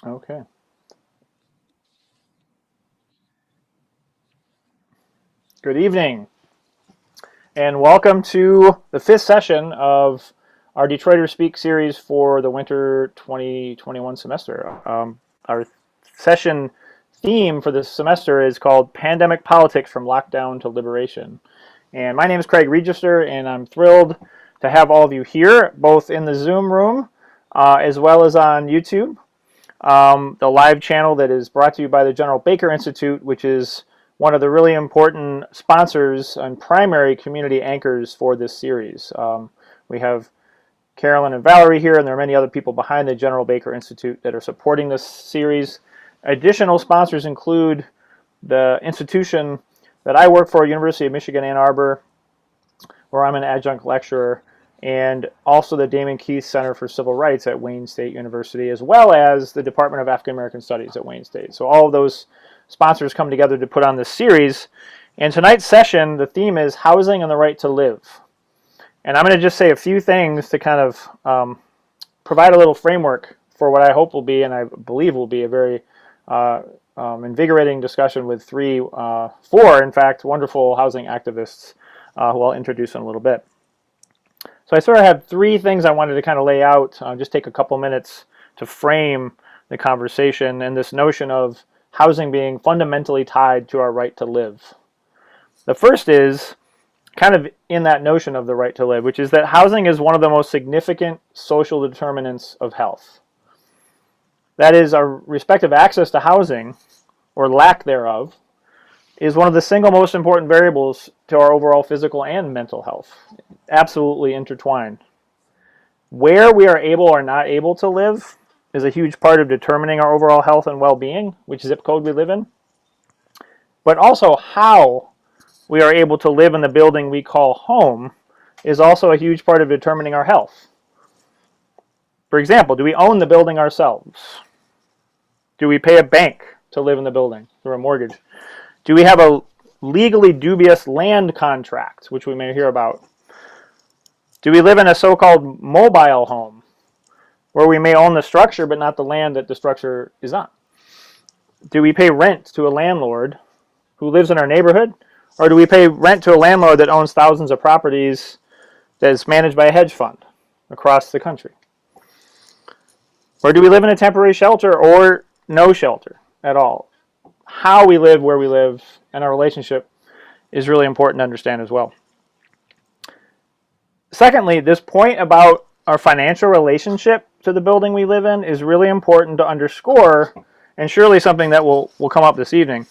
Okay. Good evening, and welcome to the fifth session of our Detroiters Speak series for the winter 2021 semester. Our session theme for this semester is called Pandemic Politics from Lockdown to Liberation. And my name is Craig Register, and I'm thrilled to have all of you here, both in the Zoom room as well as on YouTube. The live channel that is brought to you by the General Baker Institute, which is one of the really important sponsors and primary community anchors for this series. We have Carolyn and Valerie here, and there are many other people behind the General Baker Institute that are supporting this series. Additional sponsors include the institution that I work for, University of Michigan, Ann Arbor, where I'm an adjunct lecturer, and also the Damon Keith Center for Civil Rights at Wayne State University, as well as the Department of African American Studies at Wayne State. So all of those sponsors come together to put on this series. And tonight's session, the theme is housing and the right to live. And I'm going to just say a few things to kind of provide a little framework for what I hope will be, and I believe will be, a very invigorating discussion with four, in fact, wonderful housing activists who I'll introduce in a little bit. So I sort of have three things I wanted to kind of lay out, just take a couple minutes to frame the conversation and this notion of housing being fundamentally tied to our right to live. The first is kind of in that notion of the right to live, which is that housing is one of the most significant social determinants of health. That is, our respective access to housing, or lack thereof, is one of the single most important variables to our overall physical and mental health. Absolutely intertwined. Where we are able or not able to live is a huge part of determining our overall health and well-being, which zip code we live in, but also how we are able to live in the building we call home is also a huge part of determining our health. For example, do we own the building ourselves? Do we pay a bank to live in the building through a mortgage? Do we have a legally dubious land contract, which we may hear about? Do we live in a so-called mobile home, where we may own the structure but not the land that the structure is on? Do we pay rent to a landlord who lives in our neighborhood? Or do we pay rent to a landlord that owns thousands of properties that is managed by a hedge fund across the country? Or do we live in a temporary shelter or no shelter at all? How we live, where we live, and our relationship is really important to understand as well. Secondly, this point about our financial relationship to the building we live in is really important to underscore, and surely something that will come up this evening.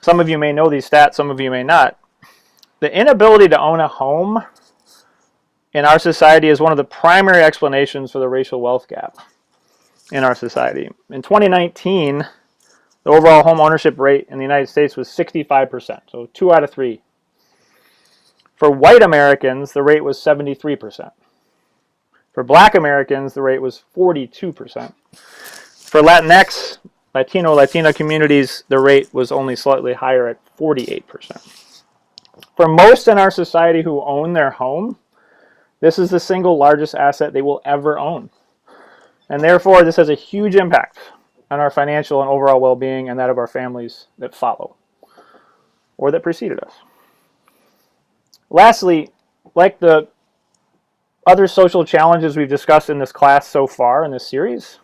Some of you may know these stats, some of you may not. The inability to own a home in our society is one of the primary explanations for the racial wealth gap in our society. In 2019, the overall home ownership rate in the United States was 65%, so 2 out of 3. For white Americans, the rate was 73%. For black Americans, the rate was 42%. For Latinx, Latina communities, the rate was only slightly higher at 48%. For most in our society who own their home, this is the single largest asset they will ever own. And therefore, this has a huge impact on our financial and overall well-being and that of our families that follow or that preceded us. Lastly, like the other social challenges we've discussed in this class so far in this series,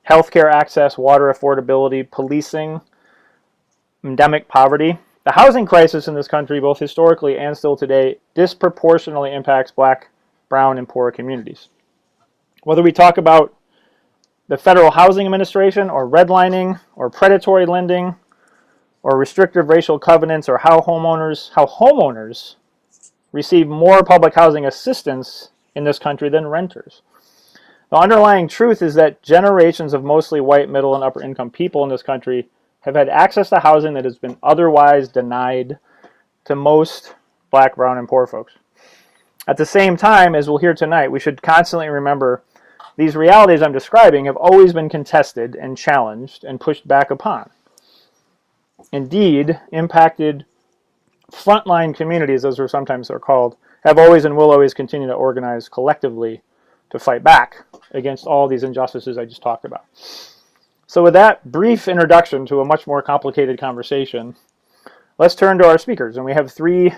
healthcare access, water affordability, policing, endemic poverty, the housing crisis in this country, both historically and still today, disproportionately impacts Black, brown, and poor communities. Whether we talk about the Federal Housing Administration, or redlining, or predatory lending, or restrictive racial covenants, or how homeowners receive more public housing assistance in this country than renters. The underlying truth is that generations of mostly white, middle, and upper income people in this country have had access to housing that has been otherwise denied to most Black, brown, and poor folks. At the same time, as we'll hear tonight, we should constantly remember these realities I'm describing have always been contested and challenged and pushed back upon. Indeed, impacted frontline communities, as we're sometimes are called, have always and will always continue to organize collectively to fight back against all these injustices I just talked about. So with that brief introduction to a much more complicated conversation, let's turn to our speakers. And we have three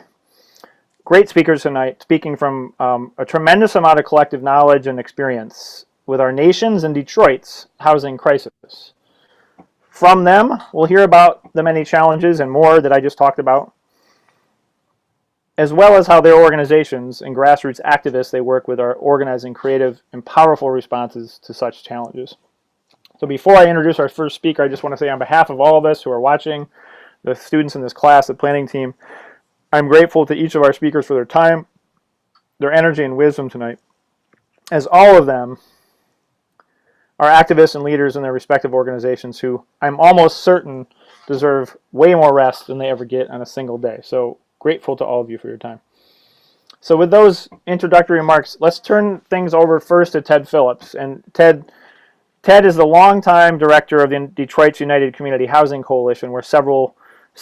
great speakers tonight, speaking from a tremendous amount of collective knowledge and experience with our nation's and Detroit's housing crisis. From them, we'll hear about the many challenges and more that I just talked about, as well as how their organizations and grassroots activists they work with are organizing creative and powerful responses to such challenges. So before I introduce our first speaker, I just want to say on behalf of all of us who are watching, the students in this class, the planning team, I'm grateful to each of our speakers for their time, their energy, and wisdom tonight, as all of them are activists and leaders in their respective organizations who I'm almost certain deserve way more rest than they ever get on a single day. So grateful to all of you for your time. So with those introductory remarks, let's turn things over first to Ted Phillips. And Ted is the longtime director of the Detroit's United Community Housing Coalition, where several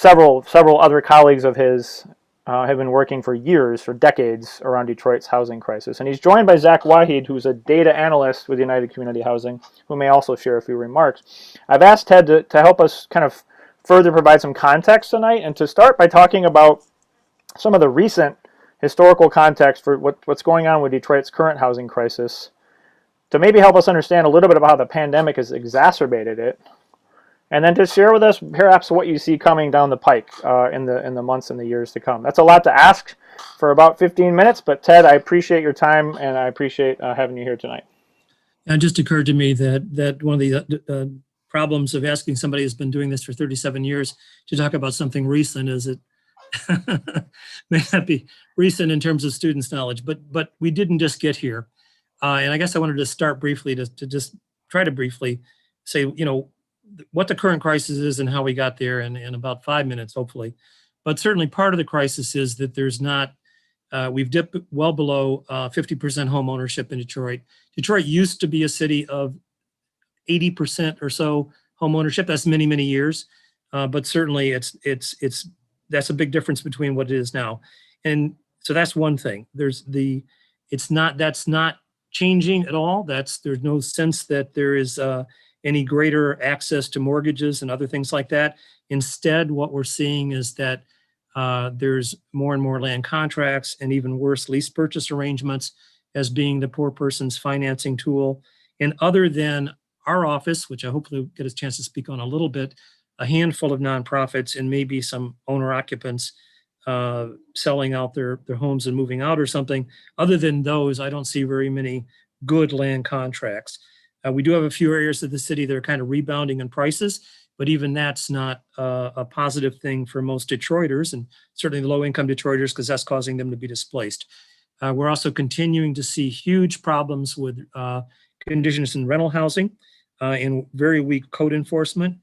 other colleagues of his have been working for years, for decades, around Detroit's housing crisis. And he's joined by Zach Waheed, who's a data analyst with United Community Housing, who may also share a few remarks. I've asked Ted to help us kind of further provide some context tonight, and to start by talking about some of the recent historical context for what's going on with Detroit's current housing crisis, to maybe help us understand a little bit about how the pandemic has exacerbated it, and then to share with us perhaps what you see coming down the pike in the months and the years to come. That's a lot to ask for about 15 minutes, but Ted, I appreciate your time, and I appreciate having you here tonight. It just occurred to me that one of the problems of asking somebody who's been doing this for 37 years to talk about something recent is it may not be recent in terms of students' knowledge, but we didn't just get here. And I guess I wanted to start briefly to just try to briefly say, what the current crisis is and how we got there in about 5 minutes, hopefully. But certainly part of the crisis is that there's not, we've dipped well below 50% home ownership in Detroit. Detroit used to be a city of 80% or so home ownership. That's many, many years. But certainly that's a big difference between what it is now. And so that's one thing. That's not changing at all. There's no sense that there is any greater access to mortgages and other things like that. Instead, what we're seeing is that there's more and more land contracts and even worse lease purchase arrangements as being the poor person's financing tool. And other than our office, which I hopefully will get a chance to speak on a little bit, a handful of nonprofits and maybe some owner occupants selling out their homes and moving out or something. Other than those, I don't see very many good land contracts. We do have a few areas of the city that are kind of rebounding in prices, but even that's not a positive thing for most Detroiters, and certainly the low-income Detroiters, because that's causing them to be displaced. We're also continuing to see huge problems with conditions in rental housing and very weak code enforcement.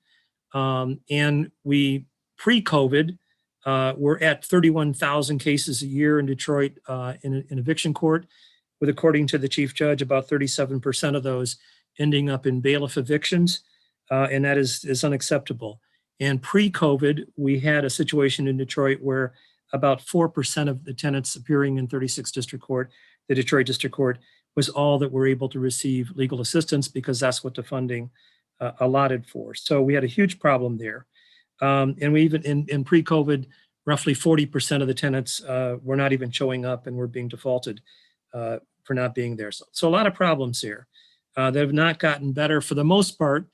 And we, pre-COVID, we're at 31,000 cases a year in Detroit in eviction court, with, according to the chief judge, about 37% of those ending up in bailiff evictions, and that is unacceptable. And pre-COVID, we had a situation in Detroit where about 4% of the tenants appearing in 36th District Court, the Detroit District Court, was all that were able to receive legal assistance because that's what the funding allotted for. So we had a huge problem there. And we even, in pre-COVID, roughly 40% of the tenants were not even showing up and were being defaulted for not being there. So a lot of problems here that have not gotten better for the most part,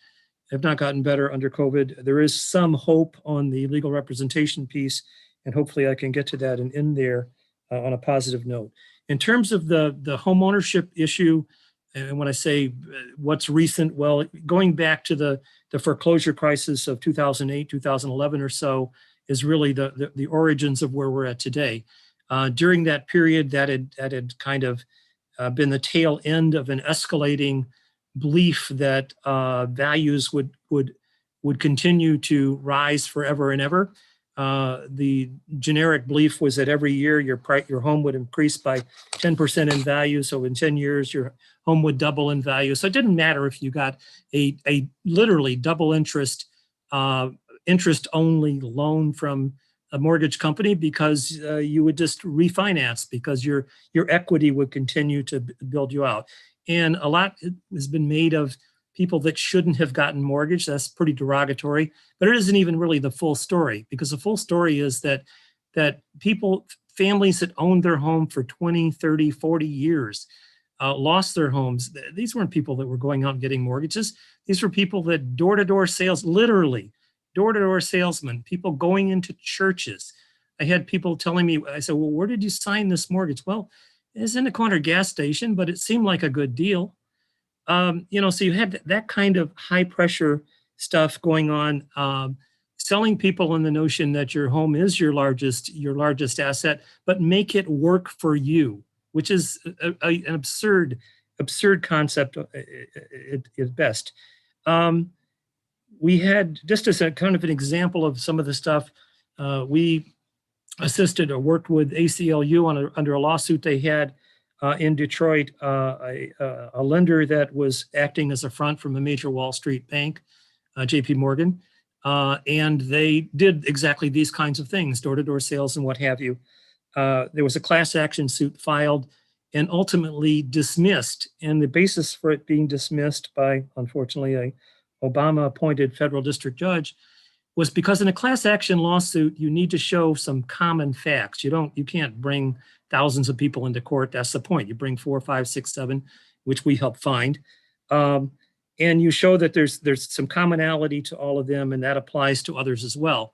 have not gotten better under COVID. There is some hope on the legal representation piece, and hopefully I can get to that and end there on a positive note. In terms of the home ownership issue, and when I say what's recent, well, going back to the foreclosure crisis of 2008, 2011 or so is really the origins of where we're at today. During that period, that had kind of been the tail end of an escalating belief that values would continue to rise forever and ever. The generic belief was that every year your home would increase by 10% in value. So in 10 years, your home would double in value. So it didn't matter if you got a literally double interest only loan from a mortgage company because you would just refinance because your equity would continue to build you out. And a lot has been made of people that shouldn't have gotten mortgage. That's pretty derogatory, but it isn't even really the full story, because the full story is that families that owned their home for 20, 30, 40 years lost their homes. These weren't people that were going out and getting mortgages. These were people that door-to-door sales, literally door-to-door salesmen, people going into churches. I had people telling me, I said, well, where did you sign this mortgage? Well, it's in the corner gas station, but it seemed like a good deal. So you had that kind of high pressure stuff going on, selling people in the notion that your home is your largest asset, but make it work for you, which is an absurd concept at best. We had, just as a kind of an example of some of the stuff, we assisted or worked with ACLU under a lawsuit they had in Detroit, a lender that was acting as a front from a major Wall Street bank, JP Morgan, and they did exactly these kinds of things, door-to-door sales and what have you. There was a class action suit filed and ultimately dismissed, and the basis for it being dismissed by, unfortunately, a Obama-appointed federal district judge was because in a class action lawsuit, you need to show some common facts. You can't bring thousands of people into court. That's the point. You bring 4, 5, 6, 7, which we help find. And you show that there's some commonality to all of them, and that applies to others as well.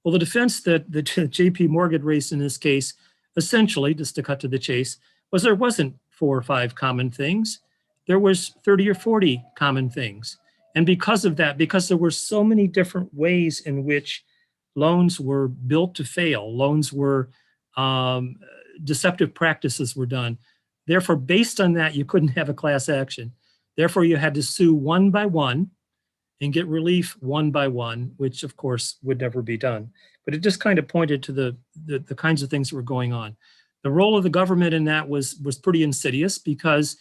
Well, the defense that the JP Morgan raised in this case, essentially, just to cut to the chase, was there wasn't 4 or 5 common things. There was 30 or 40 common things. And because of that, because there were so many different ways in which loans were built to fail, loans were, deceptive practices were done. Therefore, based on that, you couldn't have a class action. Therefore, you had to sue one by one and get relief one by one, which of course would never be done. But it just kind of pointed to the kinds of things that were going on. The role of the government in that was pretty insidious, because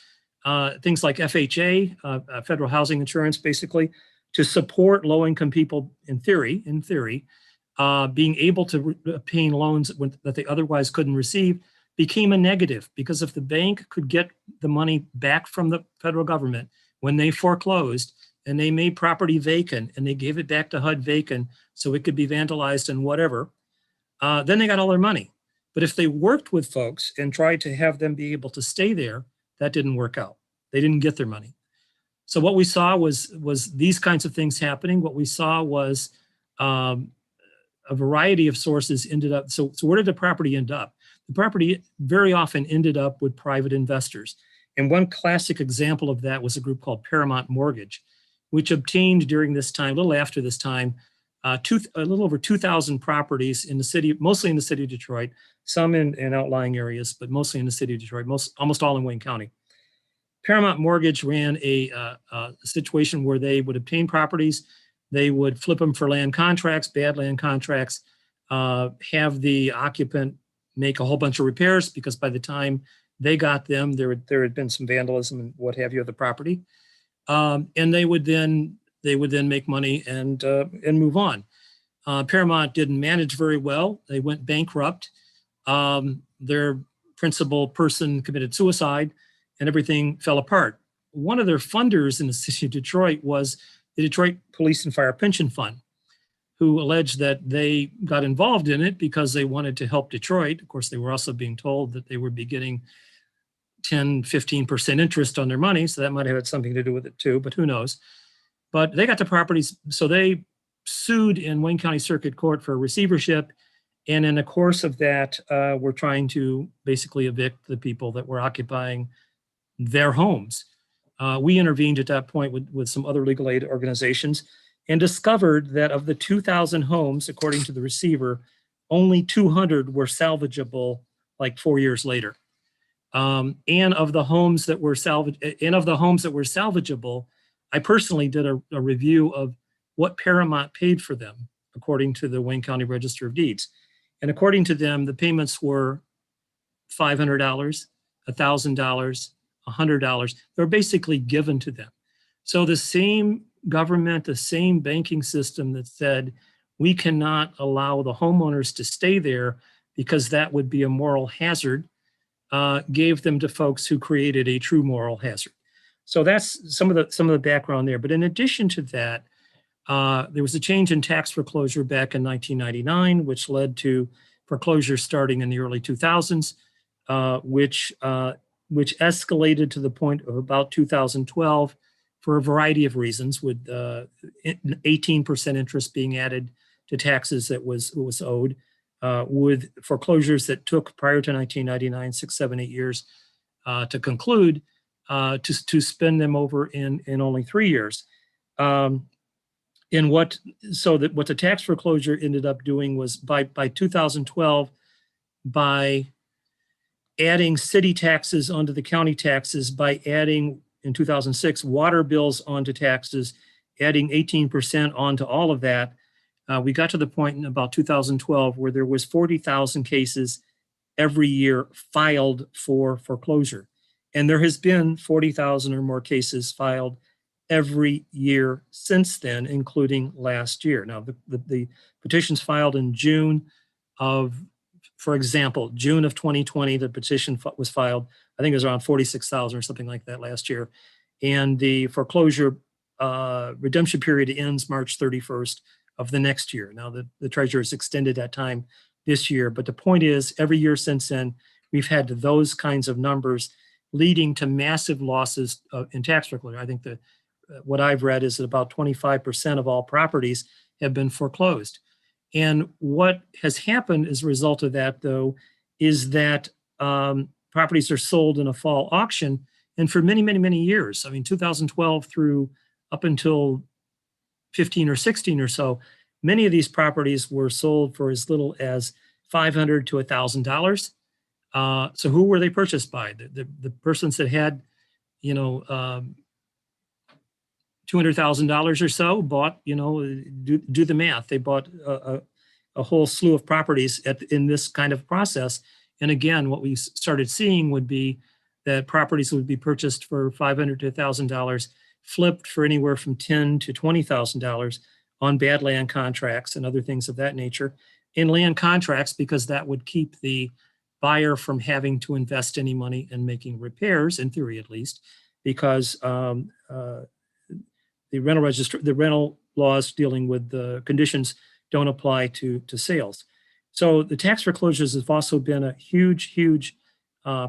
things like FHA, federal housing insurance, basically, to support low-income people in theory, being able to obtain loans that they otherwise couldn't receive, became a negative, because if the bank could get the money back from the federal government when they foreclosed and they made property vacant and they gave it back to HUD vacant so it could be vandalized and whatever, then they got all their money. But if they worked with folks and tried to have them be able to stay there, that didn't work out. They didn't get their money. So what we saw was these kinds of things happening. What we saw was a variety of sources ended up. So where did the property end up? The property very often ended up with private investors. And one classic example of that was a group called Paramount Mortgage, which obtained during this time, a little after this time, a little over 2,000 properties in the city, mostly in the city of Detroit, some in outlying areas, but mostly in the city of Detroit, almost all in Wayne County. Paramount Mortgage ran a situation where they would obtain properties, they would flip them for land contracts, bad land contracts, have the occupant make a whole bunch of repairs, because by the time they got them, there had been some vandalism and what have you of the property, and they would then make money and move on. Paramount didn't manage very well. They went bankrupt. Their principal person committed suicide, and everything fell apart. One of their funders in the city of Detroit was the Detroit Police and Fire Pension Fund, who alleged that they got involved in it because they wanted to help Detroit. Of course, they were also being told that they would be getting 10, 15% interest on their money, so that might have had something to do with it too, but who knows. But they got the properties, so they sued in Wayne County Circuit Court for receivership, and in the course of that, we're trying to basically evict the people that were occupying their homes. We intervened at that point with some other legal aid organizations and discovered that of the 2,000 homes, according to the receiver, only 200 were salvageable like 4 years later. And of the homes that were salvageable, I personally did a review of what Paramount paid for them, according to the Wayne County Register of Deeds. And according to them, the payments were $500, $1,000, $100. They're basically given to them. So the same government, the same banking system that said, we cannot allow the homeowners to stay there because that would be a moral hazard, gave them to folks who created a true moral hazard. So that's some of the background there. But in addition to that, there was a change in tax foreclosure back in 1999, which led to foreclosure starting in the early 2000s, which escalated to the point of about 2012 for a variety of reasons, with 18% interest being added to taxes that was owed, with foreclosures that took prior to 1999, 6, 7, 8 years to conclude, to spend them over in only 3 years. What the tax foreclosure ended up doing was by 2012, by adding city taxes onto the county taxes, by adding in 2006 water bills onto taxes, adding 18% onto all of that, we got to the point in about 2012 where there was 40,000 cases every year filed for foreclosure. And there has been 40,000 or more cases filed every year since then, including last year. Now, the petitions filed in June of, for example, June of 2020, the petition was filed, I think it was around 46,000 or something like that last year. And the foreclosure redemption period ends March 31st of the next year. Now, the treasurer has extended that time this year, but the point is, every year since then, we've had those kinds of numbers leading to massive losses in tax foreclosure. I think that what I've read is that about 25% of all properties have been foreclosed. And what has happened as a result of that, though, is that properties are sold in a fall auction. And for many, many, many years, I mean, 2012 through up until 15 or 16 or so, many of these properties were sold for as little as $500 to $1,000. So who were they purchased by? The persons that had, $200,000 or so bought, do the math. They bought a whole slew of properties in this kind of process. And again, what we started seeing would be that properties would be purchased for $500 to $1,000, flipped for anywhere from $10,000 to $20,000 on bad land contracts and other things of that nature. In land contracts, because that would keep the buyer from having to invest any money in making repairs, in theory at least, because the rental laws dealing with the conditions don't apply to sales. So the tax foreclosures have also been a huge, huge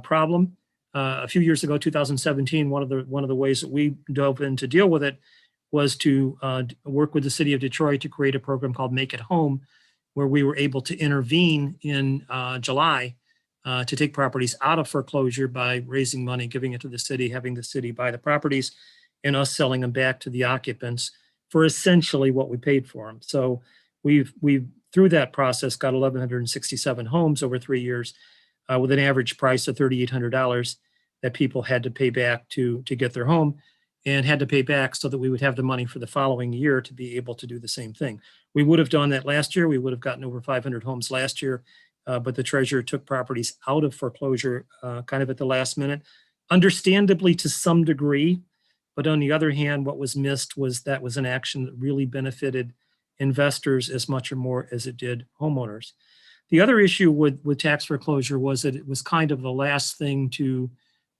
problem. A few years ago, 2017, one of the ways that we dove in to deal with it was to work with the city of Detroit to create a program called Make It Home, where we were able to intervene in July to take properties out of foreclosure by raising money, giving it to the city, having the city buy the properties, and us selling them back to the occupants for essentially what we paid for them. So we've through that process got 1,167 homes over 3 years with an average price of $3,800 that people had to pay back to get their home, and had to pay back so that we would have the money for the following year to be able to do the same thing. We would have done that last year. We would have gotten over 500 homes last year, but the treasurer took properties out of foreclosure kind of at the last minute, understandably to some degree. But on the other hand, what was missed was that was an action that really benefited investors as much or more as it did homeowners. The other issue with tax foreclosure was that it was kind of the last thing to,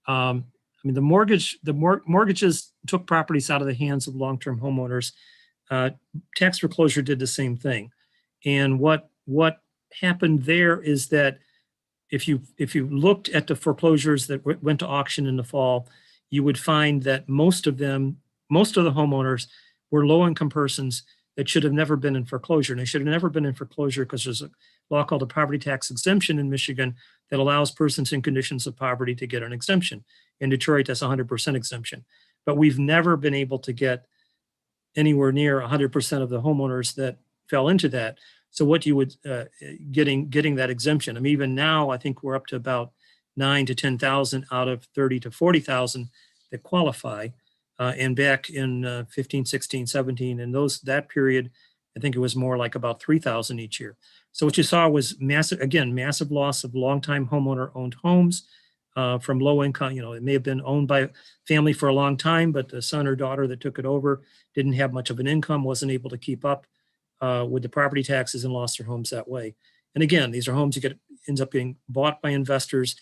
the mortgages took properties out of the hands of long-term homeowners. Tax foreclosure did the same thing. And what happened there is that if you looked at the foreclosures that went to auction in the fall, you would find that most of the homeowners were low-income persons that should have never been in foreclosure. And they should have never been in foreclosure because there's a law called a property tax exemption in Michigan that allows persons in conditions of poverty to get an exemption. In Detroit, that's 100% exemption. But we've never been able to get anywhere near 100% of the homeowners that fell into that. So what you would, getting that exemption, I mean, even now, I think we're up to about 9,000 to 10,000 out of 30,000 to 40,000 that qualify. And back in 15, 16, 17, and that period, I think it was more like about 3,000 each year. So what you saw was massive loss of longtime homeowner-owned homes from low income. It may have been owned by a family for a long time, but the son or daughter that took it over didn't have much of an income, wasn't able to keep up with the property taxes and lost their homes that way. And again, these are homes that ends up being bought by investors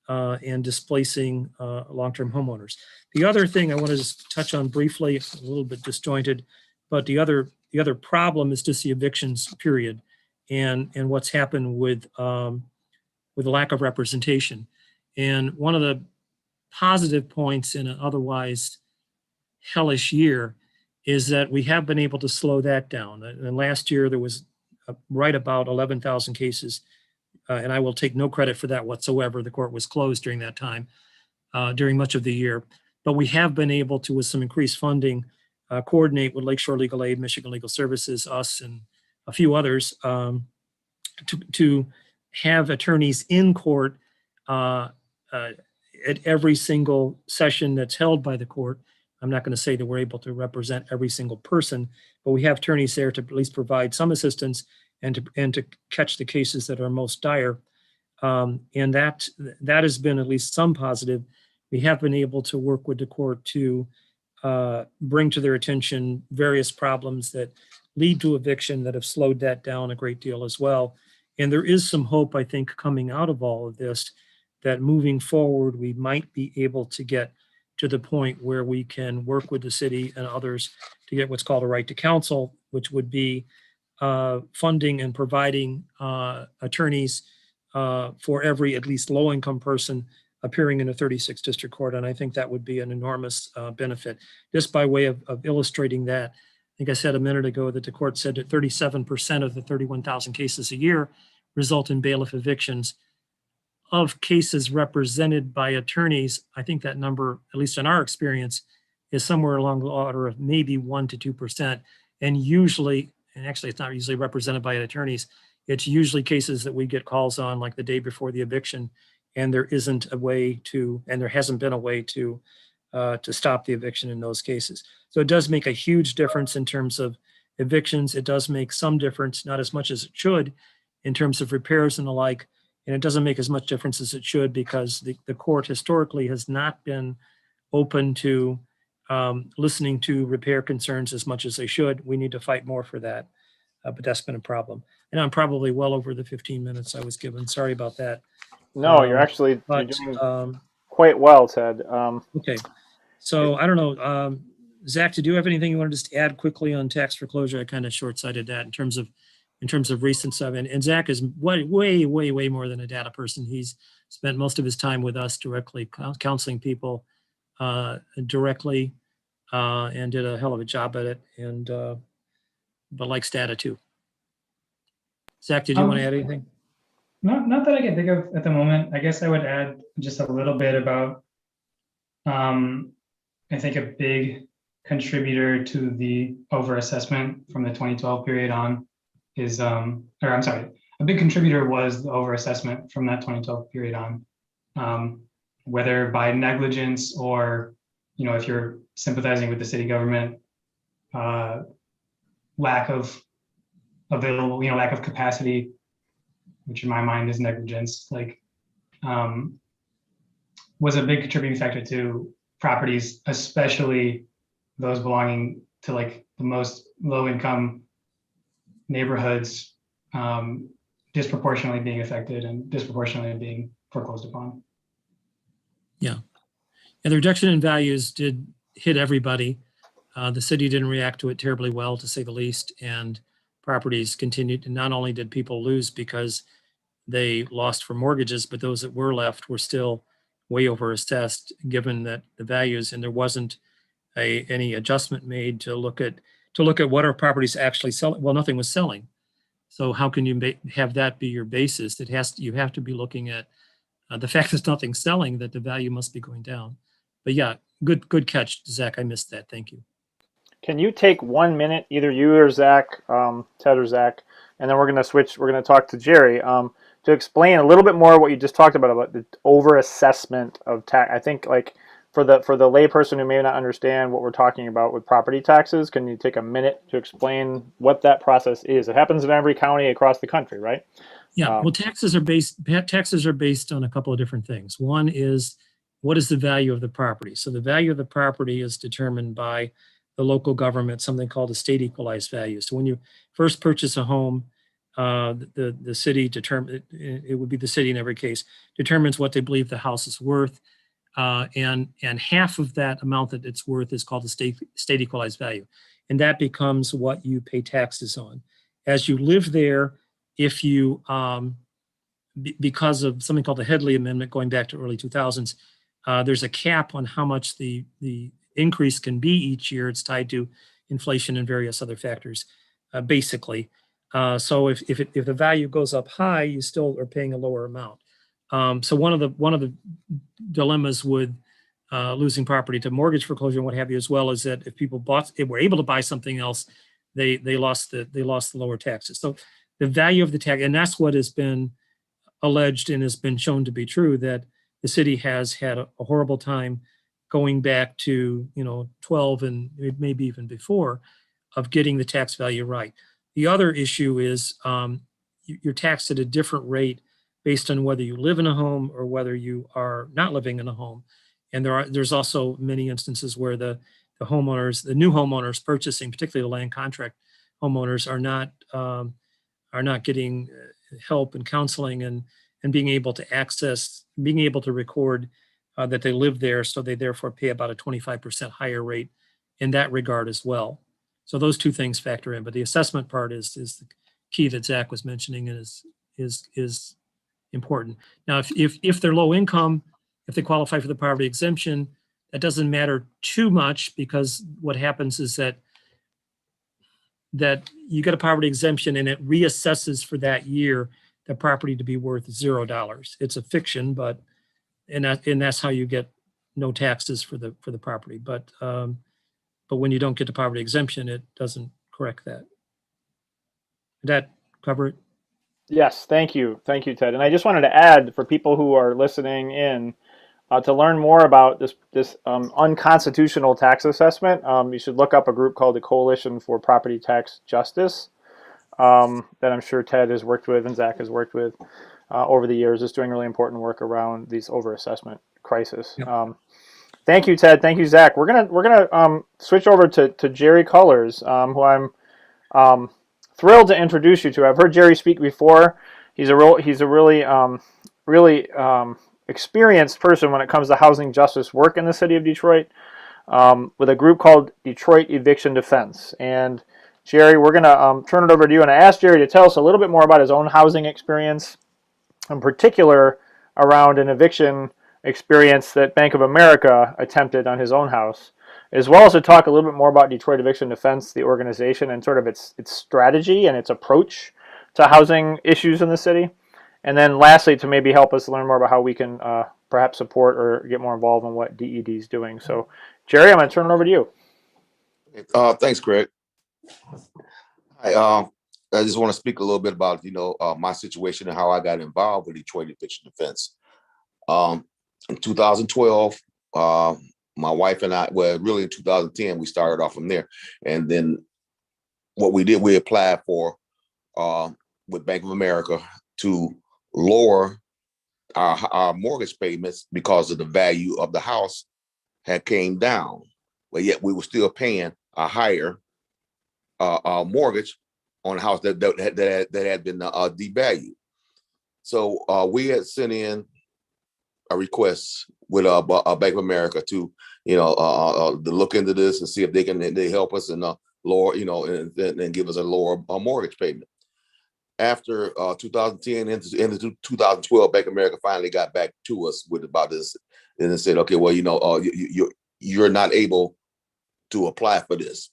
and displacing long-term homeowners. The other thing I want to just touch on briefly, a little bit disjointed, but the other problem is just the evictions period and what's happened with the lack of representation. And one of the positive points in an otherwise hellish year is that we have been able to slow that down. And last year there was right about 11,000 cases, and I will take no credit for that whatsoever. The court was closed during that time, during much of the year. But we have been able to, with some increased funding, coordinate with Lakeshore Legal Aid, Michigan Legal Services, us, and a few others to have attorneys in court at every single session that's held by the court. I'm not going to say that we're able to represent every single person, but we have attorneys there to at least provide some assistance and to catch the cases that are most dire. And that has been at least some positive. We have been able to work with the court to bring to their attention various problems that lead to eviction that have slowed that down a great deal as well. And there is some hope, I think, coming out of all of this, that moving forward, we might be able to get to the point where we can work with the city and others to get what's called a right to counsel, which would be funding and providing attorneys for every at least low-income person appearing in a 36th district court. And I think that would be an enormous benefit. Just by way of illustrating that, I think I said a minute ago that the court said that 37% of the 31,000 cases a year result in bailiff evictions. Of cases represented by attorneys, I think that number, at least in our experience, is somewhere along the order of maybe 1% to 2%. And usually, and actually it's not usually represented by attorneys, it's usually cases that we get calls on like the day before the eviction, and there isn't a way to, and there hasn't been a way to stop the eviction in those cases. So it does make a huge difference in terms of evictions. It does make some difference, not as much as it should, in terms of repairs and the like. And it doesn't make as much difference as it should because the court historically has not been open to listening to repair concerns as much as they should. We need to fight more for that, but that's been a problem. And I'm probably well over the 15 minutes I was given. Sorry about that. No, you're actually you're doing quite well, Ted. Okay. So I don't know. Zach, did you have anything you wanted to just add quickly on tax foreclosure? I kind of short-sighted that in terms of recent stuff. And Zach is way more than a data person. He's spent most of his time with us directly counseling people directly and did a hell of a job at it. And but likes data too. Zach, did you want to add anything? Not that I can think of at the moment. I guess I would add just a little bit about, I think a big contributor to the overassessment from the 2012 period on is, a big contributor was the overassessment from that 2012 period on, whether by negligence or, if you're sympathizing with the city government, lack of capacity, which in my mind is negligence, was a big contributing factor to properties, especially those belonging to the most low-income neighborhoods, disproportionately being affected and disproportionately being foreclosed upon. Yeah. And the reduction in values did hit everybody. The city didn't react to it terribly well, to say the least, and properties continued. And not only did people lose because they lost for mortgages, but those that were left were still way overassessed given that the values, and there wasn't any adjustment made to look at what our properties actually selling. Well, nothing was selling. So how can you have that be your basis? You have to be looking at the fact that nothing's selling, that the value must be going down. But yeah, good catch, Zach. I missed that. Thank you. Can you take 1 minute, either you or Zach, Ted or Zach, and then we're going to switch. We're going to talk to Jerry to explain a little bit more what you just talked about the overassessment of tax. I think for the layperson who may not understand what we're talking about with property taxes, can you take a minute to explain what that process is? It happens in every county across the country, right? Yeah. Well, taxes are based on a couple of different things. One is, what is the value of the property? So the value of the property is determined by the local government something called a state equalized value. So when you first purchase a home, the city it would be the city in every case, determines what they believe the house is worth. And half of that amount that it's worth is called the state equalized value. And that becomes what you pay taxes on. As you live there, if you, because of something called the Headley Amendment going back to early 2000s, there's a cap on how much the increase can be each year. It's tied to inflation and various other factors, basically. So if the value goes up high, you still are paying a lower amount. So one of the dilemmas with losing property to mortgage foreclosure and what have you, as well, is that if people were able to buy something else, they lost the lower taxes. So the value of the tax, and that's what has been alleged and has been shown to be true, that the city has had a horrible time going back to 12 and maybe even before, of getting the tax value right. The other issue is you're taxed at a different rate based on whether you live in a home or whether you are not living in a home. And there's also many instances where the new homeowners purchasing, particularly the land contract homeowners, are not getting help and counseling and being able to record that they live there, so they therefore pay about a 25% higher rate in that regard as well. So those two things factor in, but the assessment part is the key that Zach was mentioning, and is important. Now, if they're low income, if they qualify for the poverty exemption, that doesn't matter too much, because what happens is that you get a poverty exemption and it reassesses for that year the property to be worth $0. It's a fiction, but and that's how you get no taxes for the property. But when you don't get the poverty exemption, it doesn't correct that. Did that cover it? Yes, thank you, Ted. And I just wanted to add, for people who are listening in, to learn more about this unconstitutional tax assessment, you should look up a group called the Coalition for Property Tax Justice, that I'm sure Ted has worked with and Zach has worked with over the years. It's doing really important work around these overassessment crisis. Yep. Thank you, Ted. Thank you, Zach. We're gonna switch over to Jerry Cullors, who I'm thrilled to introduce you to. I've heard Jerry speak before. He's a really experienced person when it comes to housing justice work in the city of Detroit, with a group called Detroit Eviction Defense. And Jerry, we're going to turn it over to you, and I asked Jerry to tell us a little bit more about his own housing experience, in particular around an eviction experience that Bank of America attempted on his own house, as well as to talk a little bit more about Detroit Eviction Defense, the organization, and sort of its strategy and its approach to housing issues in the city. And then lastly, to maybe help us learn more about how we can perhaps support or get more involved in what DED is doing. So, Jerry, I'm going to turn it over to you. Thanks, Greg. I just want to speak a little bit about, my situation and how I got involved with Detroit Eviction Defense. In 2012, my wife and I, well, really in 2010, we started off from there. And then what we did, we applied for, with Bank of America, to lower our mortgage payments because of the value of the house had came down, but yet we were still paying a higher mortgage on a house that had been devalued. So we had sent in a request with Bank of America to to look into this and see if they help us and lower and give us a lower mortgage payment. After 2010 into 2012, Bank of America finally got back to us about this, and they said, okay, well, you're not able to apply for this,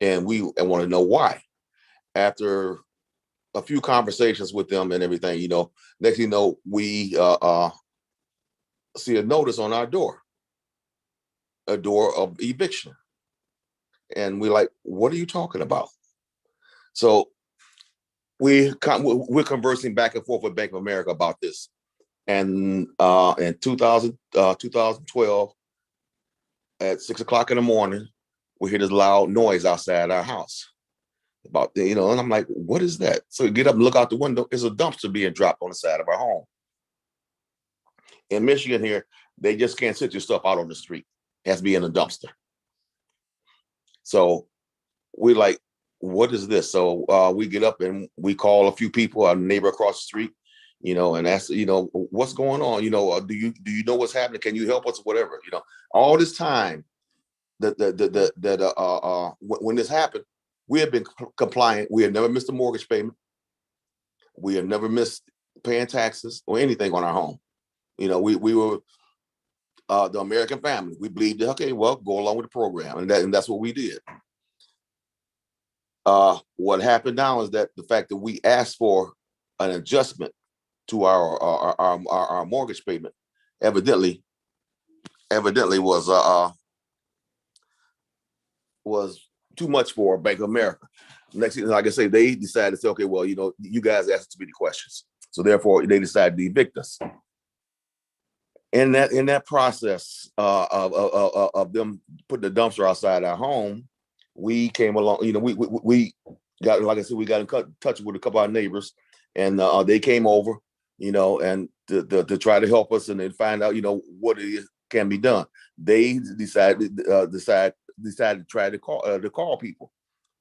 and we want to know why. After a few conversations with them and everything, next thing you know, we see a notice on our door, a door of eviction, and we're like, what are you talking about? So we're conversing back and forth with Bank of America about this. And in 2012, at 6 o'clock in the morning, we hear this loud noise outside our house. And I'm like, what is that? So we get up and look out the window. It's a dumpster being dropped on the side of our home. In Michigan here, they just can't sit your stuff out on the street. It has to be in a dumpster. So we like, what is this? So we get up and we call a few people, our neighbor across the street, you know, and ask, you know, what's going on? You know, do you know what's happening? Can you help us? Whatever, you know, all this time when this happened, we have been compliant. We have never missed a mortgage payment. We have never missed paying taxes or anything on our home. You know, we were the American family. We believed, okay, well, go along with the program, and that's what we did. What happened now is that the fact that we asked for an adjustment to our mortgage payment evidently was too much for Bank of America. Next thing, like I say, they decided to say, okay, well, you know, you guys asked too many questions, so therefore they decided to evict us. In that process of them putting the dumpster outside our home, we came along. You know, we got, like I said, we got in touch with a couple of our neighbors, and they came over, you know, and to try to help us and then find out, you know, what it is can be done. They decided to try to call people,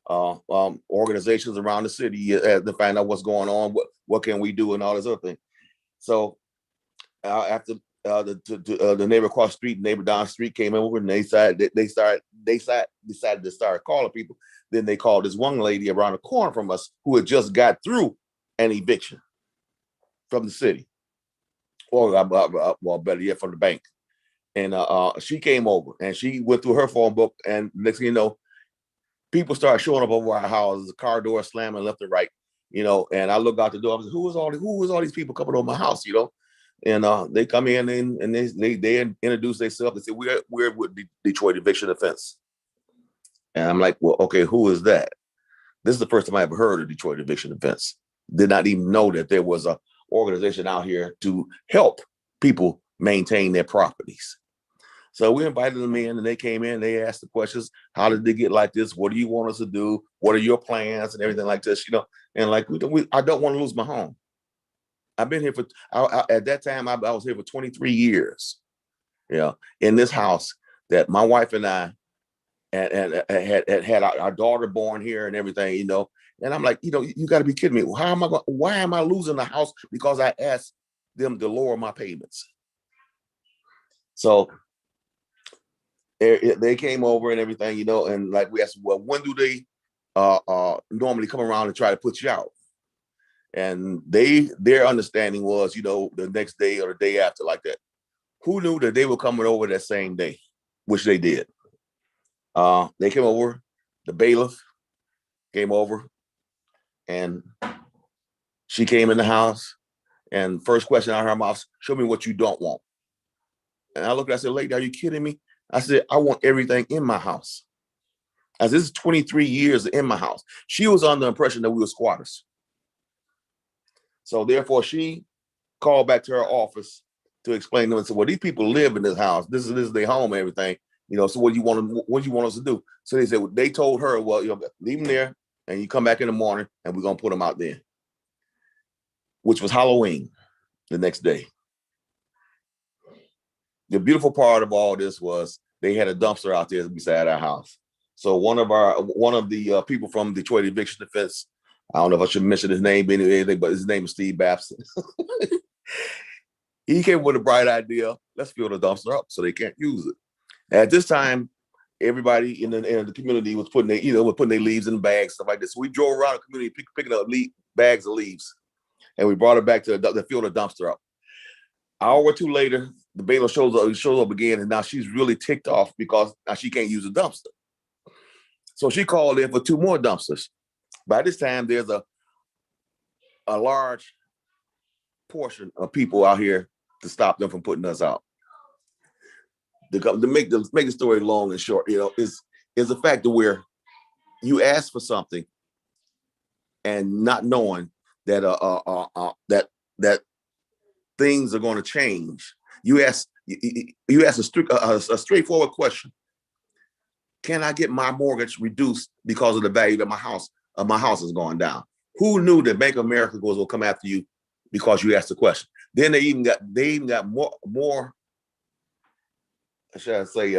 organizations around the city to find out what's going on, what can we do, and all this other thing. So after the neighbor across the street, neighbor down the street came over, and they decided to start calling people. Then they called this one lady around the corner from us who had just got through an eviction from the city, or well, better yet, from the bank. And she came over and she went through her phone book, and next thing you know, people started showing up over our houses, the car door slamming left and right, you know. And I look out the door, I was like, who was all these people coming over my house, you know? And they come in and they introduce themselves. They say, we're with the Detroit Eviction Defense. And I'm like, well, okay, who is that? This is the first time I ever heard of Detroit Eviction Defense. Did not even know that there was an organization out here to help people maintain their properties. So we invited them in, and they came in, they asked the questions. How did they get like this? What do you want us to do? What are your plans and everything like this, you know? And like, I don't want to lose my home. I've been here at that time, I was here for 23 years, you know, in this house that my wife and I had our daughter born here and everything, you know. And I'm like, you know, you got to be kidding me. Why am I losing the house because I asked them to lower my payments? So they came over and everything, you know, and like we asked, well, when do they normally come around and try to put you out? And their understanding was, you know, the next day or the day after, like that. Who knew that they were coming over that same day, which they did. They came over, the bailiff came over, and she came in the house, and first question out of her mouth, show me what you don't want. And I looked at her, I said, lady, are you kidding me? I said, I want everything in my house. As this is 23 years in my house. She was under the impression that we were squatters. So therefore, she called back to her office to explain to them and said, well, these people live in this house. This is their home and everything. You know, so what do you want us to do? So they said, they told her, well, you know, leave them there and you come back in the morning and we're going to put them out there, which was Halloween the next day. The beautiful part of all this was they had a dumpster out there beside our house. So one of the people from Detroit Eviction Defense, I don't know if I should mention his name, anything, but his name is Steve Babson. He came with a bright idea. Let's fill the dumpster up so they can't use it. At this time, everybody in the community was putting their leaves in bags, stuff like this. So we drove around the community picking up bags of leaves, and we brought it back to fill the dumpster up. An hour or two later, the bailiff shows up again, and now she's really ticked off because now she can't use the dumpster. So she called in for 2 more dumpsters. By this time, there's a large portion of people out here to stop them from putting us out. To make the story long and short, you know, is the fact that where you ask for something and not knowing that that things are going to change. You ask a straightforward question: can I get my mortgage reduced because of the value that my house is going down? Who knew that Bank of America will come after you because you asked the question? Then they even got more. Should I say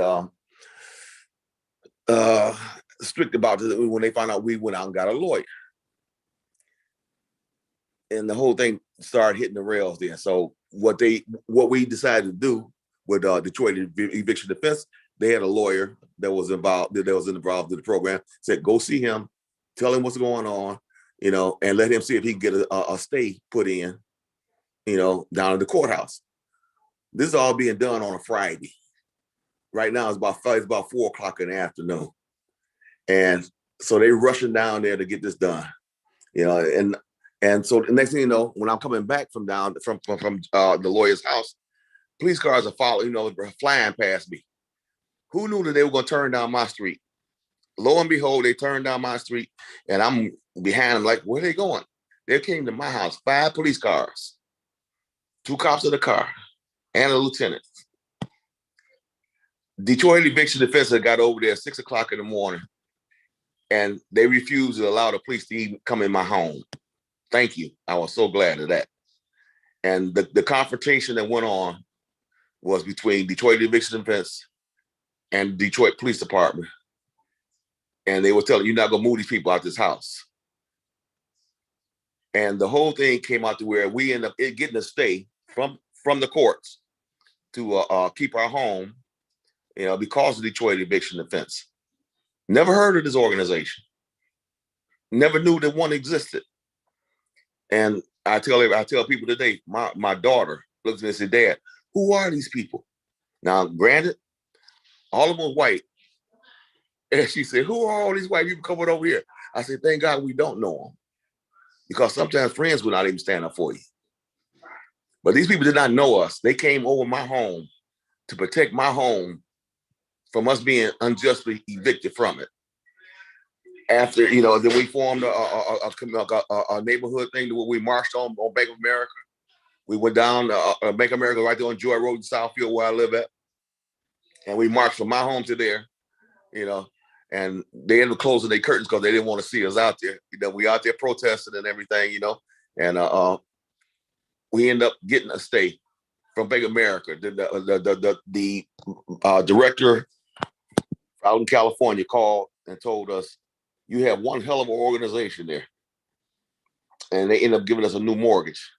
strict about it when they found out we went out and got a lawyer. And the whole thing started hitting the rails then. So what we decided to do with Detroit Eviction Defense, they had a lawyer that was involved in the program, said, go see him, tell him what's going on, and let him see if he can get a stay put in, down at the courthouse. This is all being done on a Friday. Right now it's about 4 o'clock in the afternoon. And so they're rushing down there to get this done, and so the next thing you know, when I'm coming back from the lawyer's house, police cars are following, flying past me. Who knew that they were going to turn down my street? Lo and behold, they turned down my street, and I'm behind them like, where are they going? They came to my house, 5 police cars, 2 cops in the car, and a lieutenant. Detroit Eviction Defense had got over there at 6 o'clock in the morning, and they refused to allow the police to even come in my home. Thank you. I was so glad of that. And the confrontation that went on was between Detroit Eviction Defense and Detroit Police Department. And they were telling you're not gonna move these people out this house. And the whole thing came out to where we ended up getting a stay from the courts to keep our home, because of Detroit Eviction Defense. Never heard of this organization. Never knew that one existed. And I tell people today, my daughter looks at me and says, Dad, who are these people? Now, granted, all of them are white. And she said, who are all these white people coming over here? I said, thank God we don't know them. Because sometimes friends will not even stand up for you. But these people did not know us. They came over my home to protect my home from us being unjustly evicted from it. After, then we formed a neighborhood thing where we marched on Bank of America. We went down Bank of America right there on Joy Road in Southfield where I live at. And we marched from my home to there, and they ended up closing their curtains because they didn't want to see us out there. We out there protesting and everything, and we ended up getting a stay from Bank of America. The director out in California called and told us, you have one hell of an organization there. And they ended up giving us a new mortgage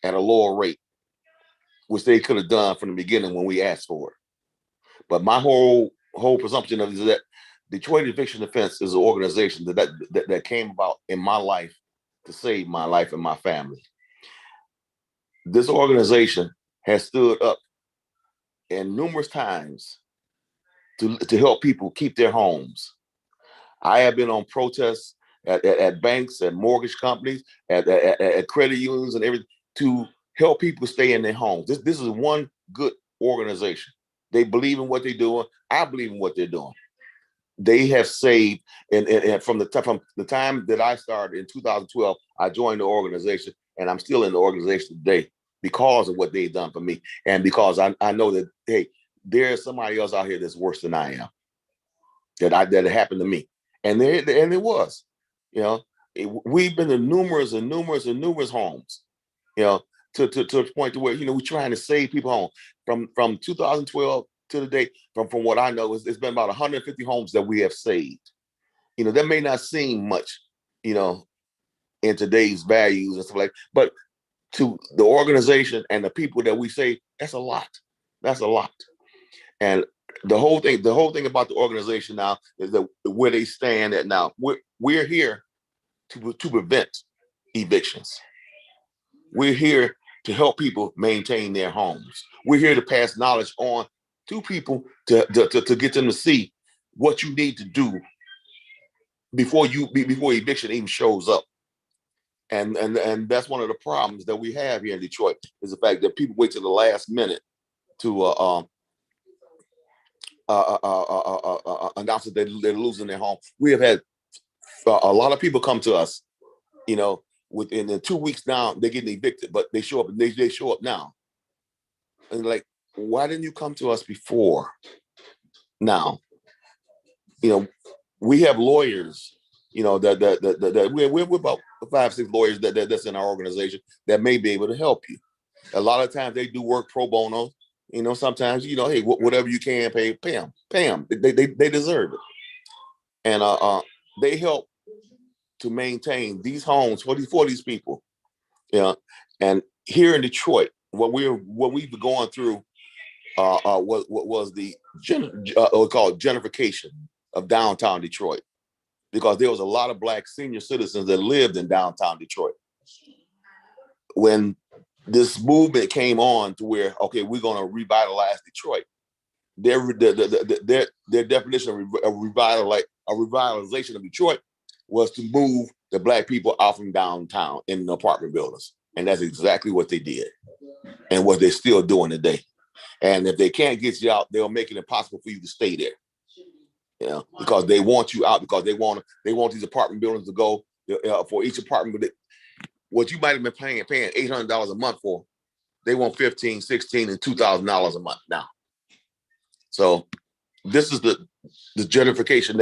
at a lower rate, which they could have done from the beginning when we asked for it. But my whole presumption of is that Detroit Eviction Defense is an organization that came about in my life to save my life and my family. This organization has stood up in numerous times to help people keep their homes. I have been on protests at banks, at mortgage companies, at credit unions and everything to help people stay in their homes. This is one good organization. They believe in what they're doing. I believe in what they're doing. They have saved, and from the time that I started in 2012, I joined the organization, and I'm still in the organization today because of what they've done for me, and because I know that, hey, there's somebody else out here that's worse than I am. That it happened to me, and it was, we've been to numerous homes, to the point to where we're trying to save people home from 2012 to the day. From what I know, it's been about 150 homes that we have saved. That may not seem much, in today's values and stuff like, but to the organization and the people that we save, that's a lot. That's a lot. And the whole thing about the organization now is that where they stand at now. We're here to prevent evictions. We're here to help people maintain their homes. We're here to pass knowledge on to people to get them to see what you need to do before eviction even shows up. And that's one of the problems that we have here in Detroit, is the fact that people wait till the last minute to announce that they're losing their home. We have had a lot of people come to us, within the 2 weeks now, they're getting evicted, but they show up and they show up now. And like, why didn't you come to us before now? We have lawyers, that we're about 5-6 lawyers that's in our organization that may be able to help you. A lot of times they do work pro bono. Sometimes, hey, whatever you can pay them. They deserve it. and they help to maintain these homes for these people. And here in Detroit, what we've been going through was the called gentrification of downtown Detroit, because there was a lot of Black senior citizens that lived in downtown Detroit. When this movement came on to where, okay, we're going to revitalize Detroit, their definition of revitalization of Detroit was to move the Black people out from downtown in the apartment buildings. And that's exactly what they did and what they're still doing today. And if they can't get you out, they'll make it impossible for you to stay there. Because they want you out, because they want these apartment buildings to go for each apartment. What you might have been paying $800 a month for, they want $1,500, $1,600, and $2,000 a month now. So this is the gentrification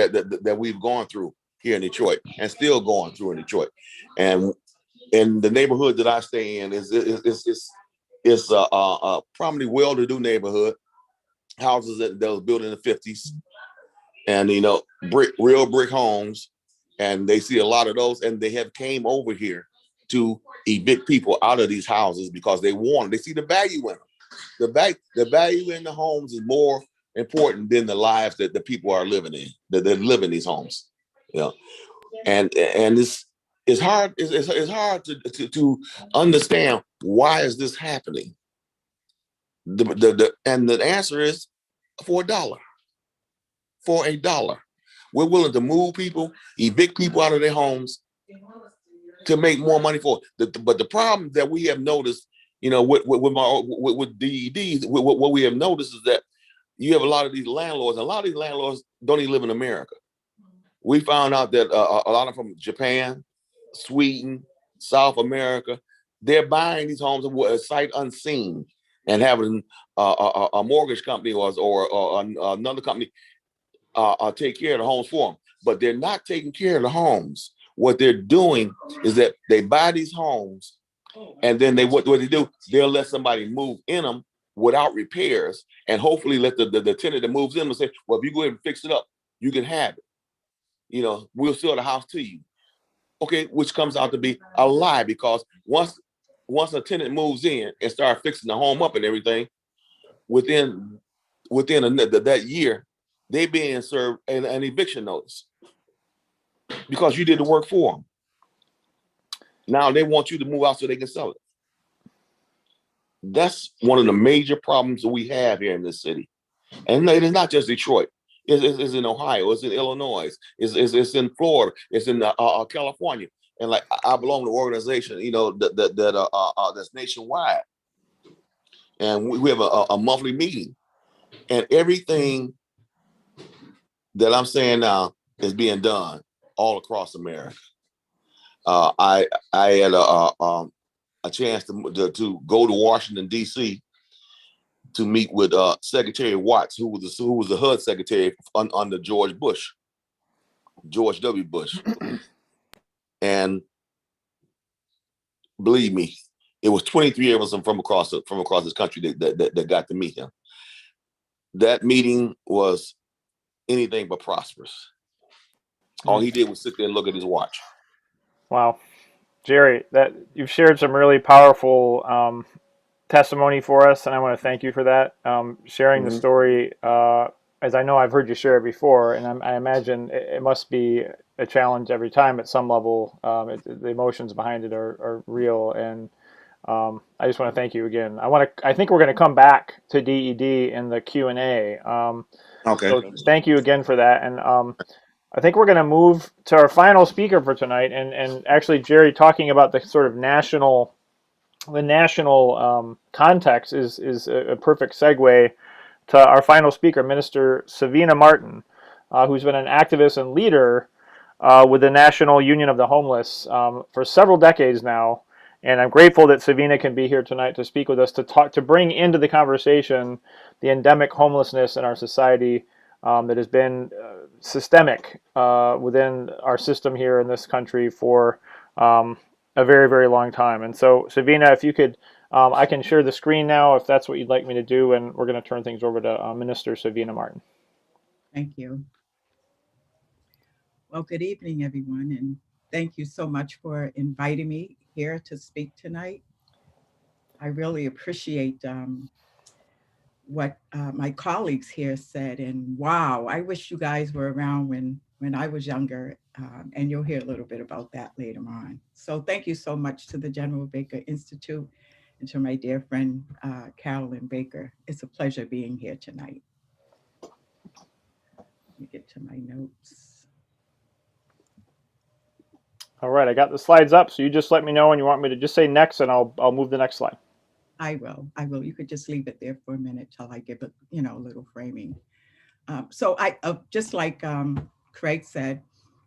that we've gone through here in Detroit and still going through in Detroit. And in the neighborhood that I stay in is a probably well-to-do neighborhood, houses that was built in the 50s, and real brick homes, and they see a lot of those, and they have came over here to evict people out of these houses because they see the value in them. The value in the homes is more important than the lives that the people are living in, that live in these homes. And it's hard to understand, why is this happening? And the answer is for $1. For $1. We're willing to move people, evict people out of their homes to make more money for it. But the problem that we have noticed, with DEDs, what we have noticed is that you have a lot of these landlords, and a lot of these landlords don't even live in America. We found out that a lot of them from Japan, Sweden, South America, they're buying these homes sight unseen and having a mortgage company or another company take care of the homes for them. But they're not taking care of the homes. What they're doing is that they buy these homes, and then what they do, they'll let somebody move in them without repairs, and hopefully let the tenant that moves in will say, well, if you go ahead and fix it up, you can have it. We'll sell the house to you. Okay, which comes out to be a lie, because once a tenant moves in and start fixing the home up and everything, within that year, they being served an eviction notice because you did the work for them. Now they want you to move out so they can sell it. That's one of the major problems that we have here in this city. And it's not just Detroit. It's in Ohio. It's in Illinois. It's in Florida. It's in California. And like, I belong to an organization, that's nationwide. And we have a monthly meeting. And everything that I'm saying now is being done all across America. I had a chance to go to Washington, D.C. to meet with Secretary Watts, who was the HUD secretary under George W. Bush. And believe me, it was 23 of us from across this country that got to meet him. That meeting was anything but prosperous. All he did was sit there and look at his watch. Wow. Jerry, that you've shared some really powerful testimony for us, and I want to thank you for that. Sharing the story, as I know I've heard you share it before, and I imagine it must be a challenge every time at some level. The emotions behind it are real, and I just want to thank you again. I think we're going to come back to DED in the Q&A. Okay. So thank you again for that, and I think we're going to move to our final speaker for tonight, and actually, Jerry, talking about the sort of national context is a perfect segue to our final speaker, Minister Savina Martin, who's been an activist and leader with the National Union of the Homeless for several decades now. And I'm grateful that Savina can be here tonight to speak with us, to bring into the conversation the endemic homelessness in our society that has been systemic within our system here in this country for a very, very long time. And so, Savina, if you could, I can share the screen now if that's what you'd like me to do, and we're going to turn things over to Minister Savina Martin. Thank you. Well, good evening, everyone, and thank you so much for inviting me here to speak tonight. I really appreciate what my colleagues here said, and wow, I wish you guys were around when I was younger, and you'll hear a little bit about that later on. So thank you so much to the General Baker Institute and to my dear friend, Carolyn Baker. It's a pleasure being here tonight. Let me get to my notes. All right, I got the slides up, so you just let me know when you want me to just say next, and I'll move the next slide. I will. You could just leave it there for a minute till I give it, a little framing. So I, just like Craig said,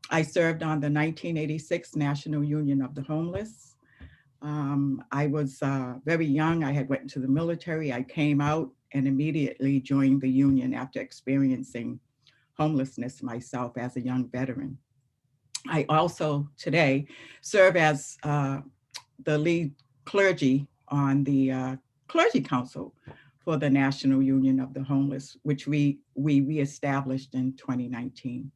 I served on the 1986 National Union of the Homeless. I was very young. I had went into the military. I came out and immediately joined the union after experiencing homelessness myself as a young veteran. I also today serve as the lead clergy on the Clergy Council for the National Union of the Homeless, which we established in 2019.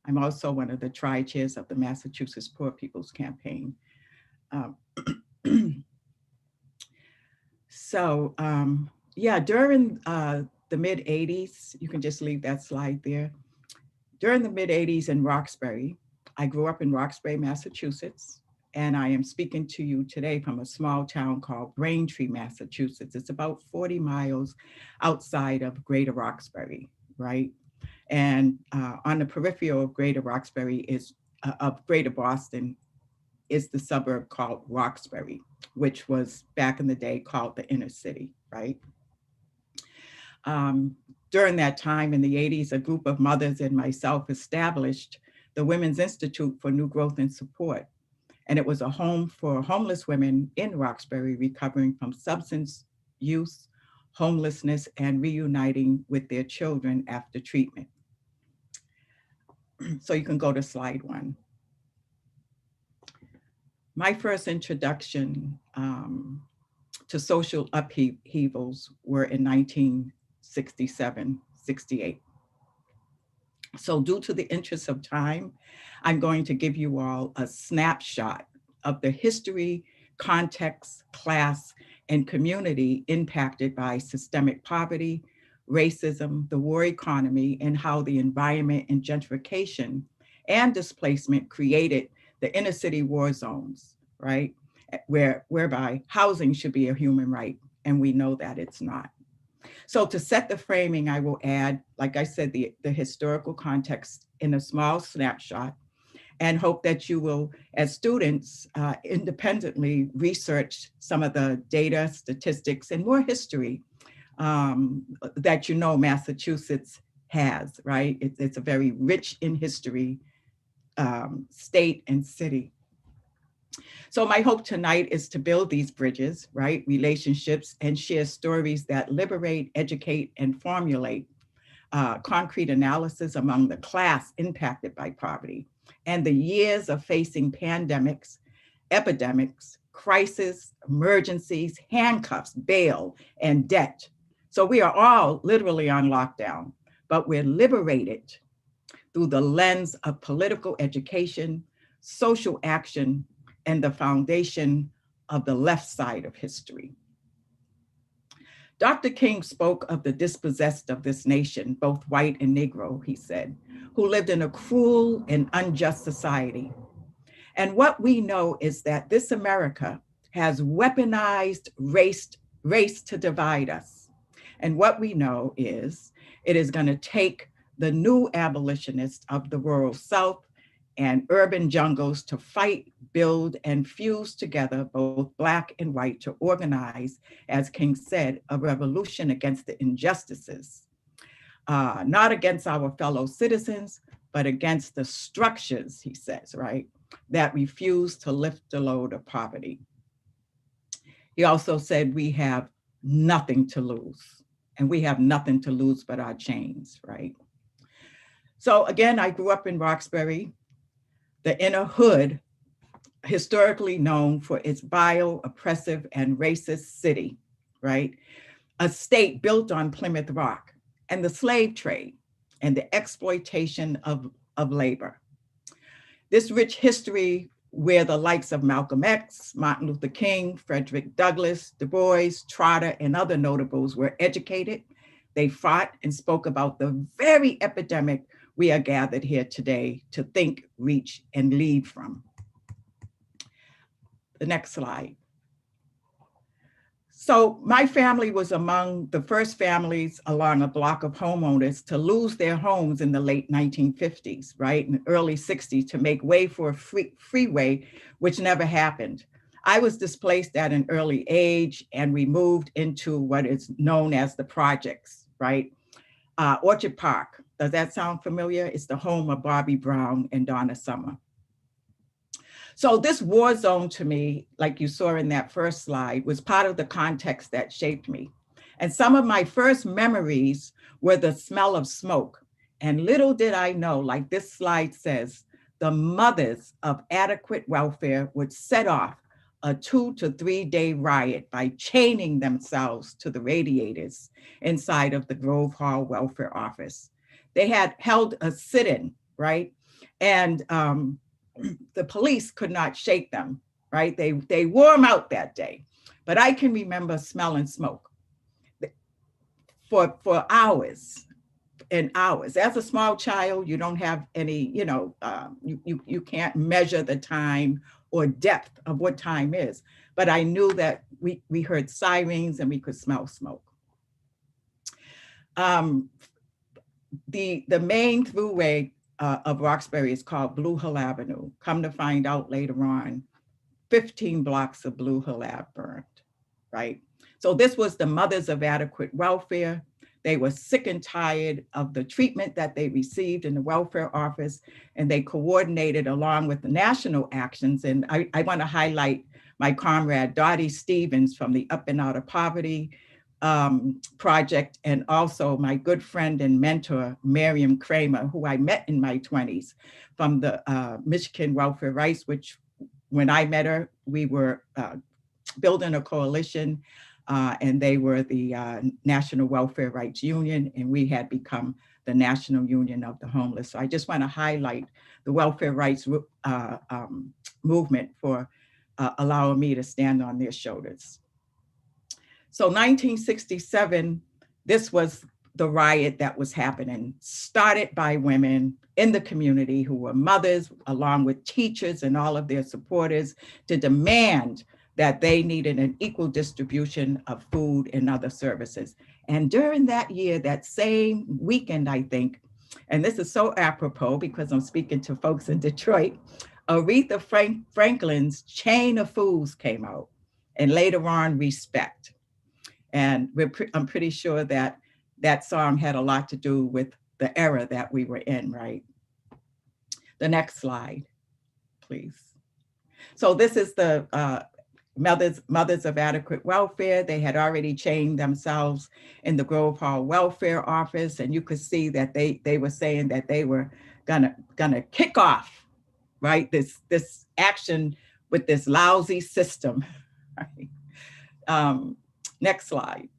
I'm also one of the tri-chairs of the Massachusetts Poor People's Campaign. Yeah, during the mid 80s, you can just leave that slide there. During the mid 80s in Roxbury, I grew up in Roxbury, Massachusetts, and I am speaking to you today from a small town called Braintree, Massachusetts. It's about 40 miles outside of Greater Roxbury, right? And on the peripheral of Greater Roxbury of Greater Boston is the suburb called Roxbury, which was back in the day called the inner city, right? During that time in the 80s, a group of mothers and myself established the Women's Institute for New Growth and Support. And it was a home for homeless women in Roxbury recovering from substance use, homelessness, and reuniting with their children after treatment. So you can go to slide 1. My first introduction to social upheavals were in 1967, 68. So due to the interest of time, I'm going to give you all a snapshot of the history, context, class, and community impacted by systemic poverty, racism, the war economy, and how the environment and gentrification and displacement created the inner city war zones, right? Whereby housing should be a human right, and we know that it's not. So to set the framing, I will add, like I said, the historical context in a small snapshot, and hope that you will, as students, independently research some of the data, statistics, and more history that Massachusetts has, right? It's a very rich in history state and city. So my hope tonight is to build these bridges, right? Relationships, and share stories that liberate, educate, and formulate concrete analysis among the class impacted by poverty and the years of facing pandemics, epidemics, crisis, emergencies, handcuffs, bail, and debt. So we are all literally on lockdown, but we're liberated through the lens of political education, social action, and the foundation of the left side of history. Dr. King spoke of the dispossessed of this nation, both white and Negro, he said, who lived in a cruel and unjust society. And what we know is that this America has weaponized race to divide us. And what we know is it is going to take the new abolitionists of the rural South and urban jungles to fight, build, and fuse together both Black and white to organize, as King said, a revolution against the injustices, not against our fellow citizens, but against the structures, he says, right, that refuse to lift the load of poverty. He also said we have nothing to lose, and we have nothing to lose but our chains, right? So again, I grew up in Roxbury, the inner hood, historically known for its vile, oppressive, and racist city, right? A state built on Plymouth Rock and the slave trade and the exploitation of labor. This rich history where the likes of Malcolm X, Martin Luther King, Frederick Douglass, Du Bois, Trotter, and other notables were educated. They fought and spoke about the very epidemic we are gathered here today to think, reach, and lead from. The next slide. So my family was among the first families along a block of homeowners to lose their homes in the late 1950s, right, and early 60s to make way for a freeway, which never happened. I was displaced at an early age, and we moved into what is known as the projects, right? Orchard Park, does that sound familiar? It's the home of Bobby Brown and Donna Summer. So this war zone to me, like you saw in that first slide, was part of the context that shaped me. And some of my first memories were the smell of smoke. And little did I know, like this slide says, the mothers of adequate welfare would set off a 2 to 3 day riot by chaining themselves to the radiators inside of the Grove Hall Welfare Office. They had held a sit-in, right? And the police could not shake them, right? They wore them out that day. But I can remember smelling smoke for hours and hours. As a small child, you don't have any, you can't measure the time or depth of what time is. But I knew that we heard sirens and we could smell smoke. The main throughway of Roxbury is called Blue Hill Avenue. Come to find out later on, 15 blocks of Blue Hill Ave burned, right? So this was the mothers of adequate welfare. They were sick and tired of the treatment that they received in the welfare office, and they coordinated along with the national actions. And I want to highlight my comrade Dottie Stevens from the Up and Out of Poverty project, and also my good friend and mentor, Miriam Kramer, who I met in my 20s from the Michigan Welfare Rights, which when I met her, we were building a coalition, and they were the National Welfare Rights Union, and we had become the National Union of the Homeless. So I just want to highlight the welfare rights movement for allowing me to stand on their shoulders. So 1967, this was the riot that was happening, started by women in the community who were mothers, along with teachers and all of their supporters, to demand that they needed an equal distribution of food and other services. And during that year, that same weekend, I think, and this is so apropos because I'm speaking to folks in Detroit, Aretha Franklin's Chain of Fools came out, and later on, Respect. And I'm pretty sure that that song had a lot to do with the era that we were in, right? The next slide, please. So this is the mothers of adequate welfare. They had already chained themselves in the Grove Hall Welfare Office, and you could see that they were saying that they were gonna kick off, right, this action with this lousy system, right? Next slide.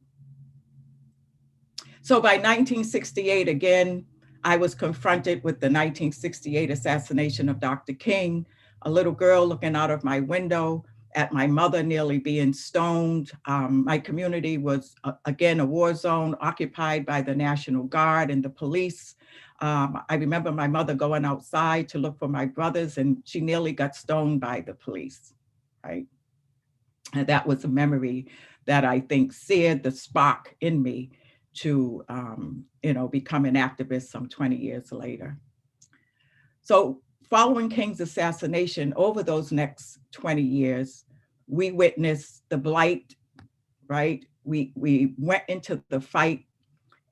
So by 1968, again, I was confronted with the 1968 assassination of Dr. King, a little girl looking out of my window at my mother nearly being stoned. My community was, again, a war zone occupied by the National Guard and the police. I remember my mother going outside to look for my brothers, and she nearly got stoned by the police, right? And that was a memory that I think seared the spark in me to become an activist some 20 years later. So following King's assassination, over those next 20 years, we witnessed the blight, right? We went into the fight,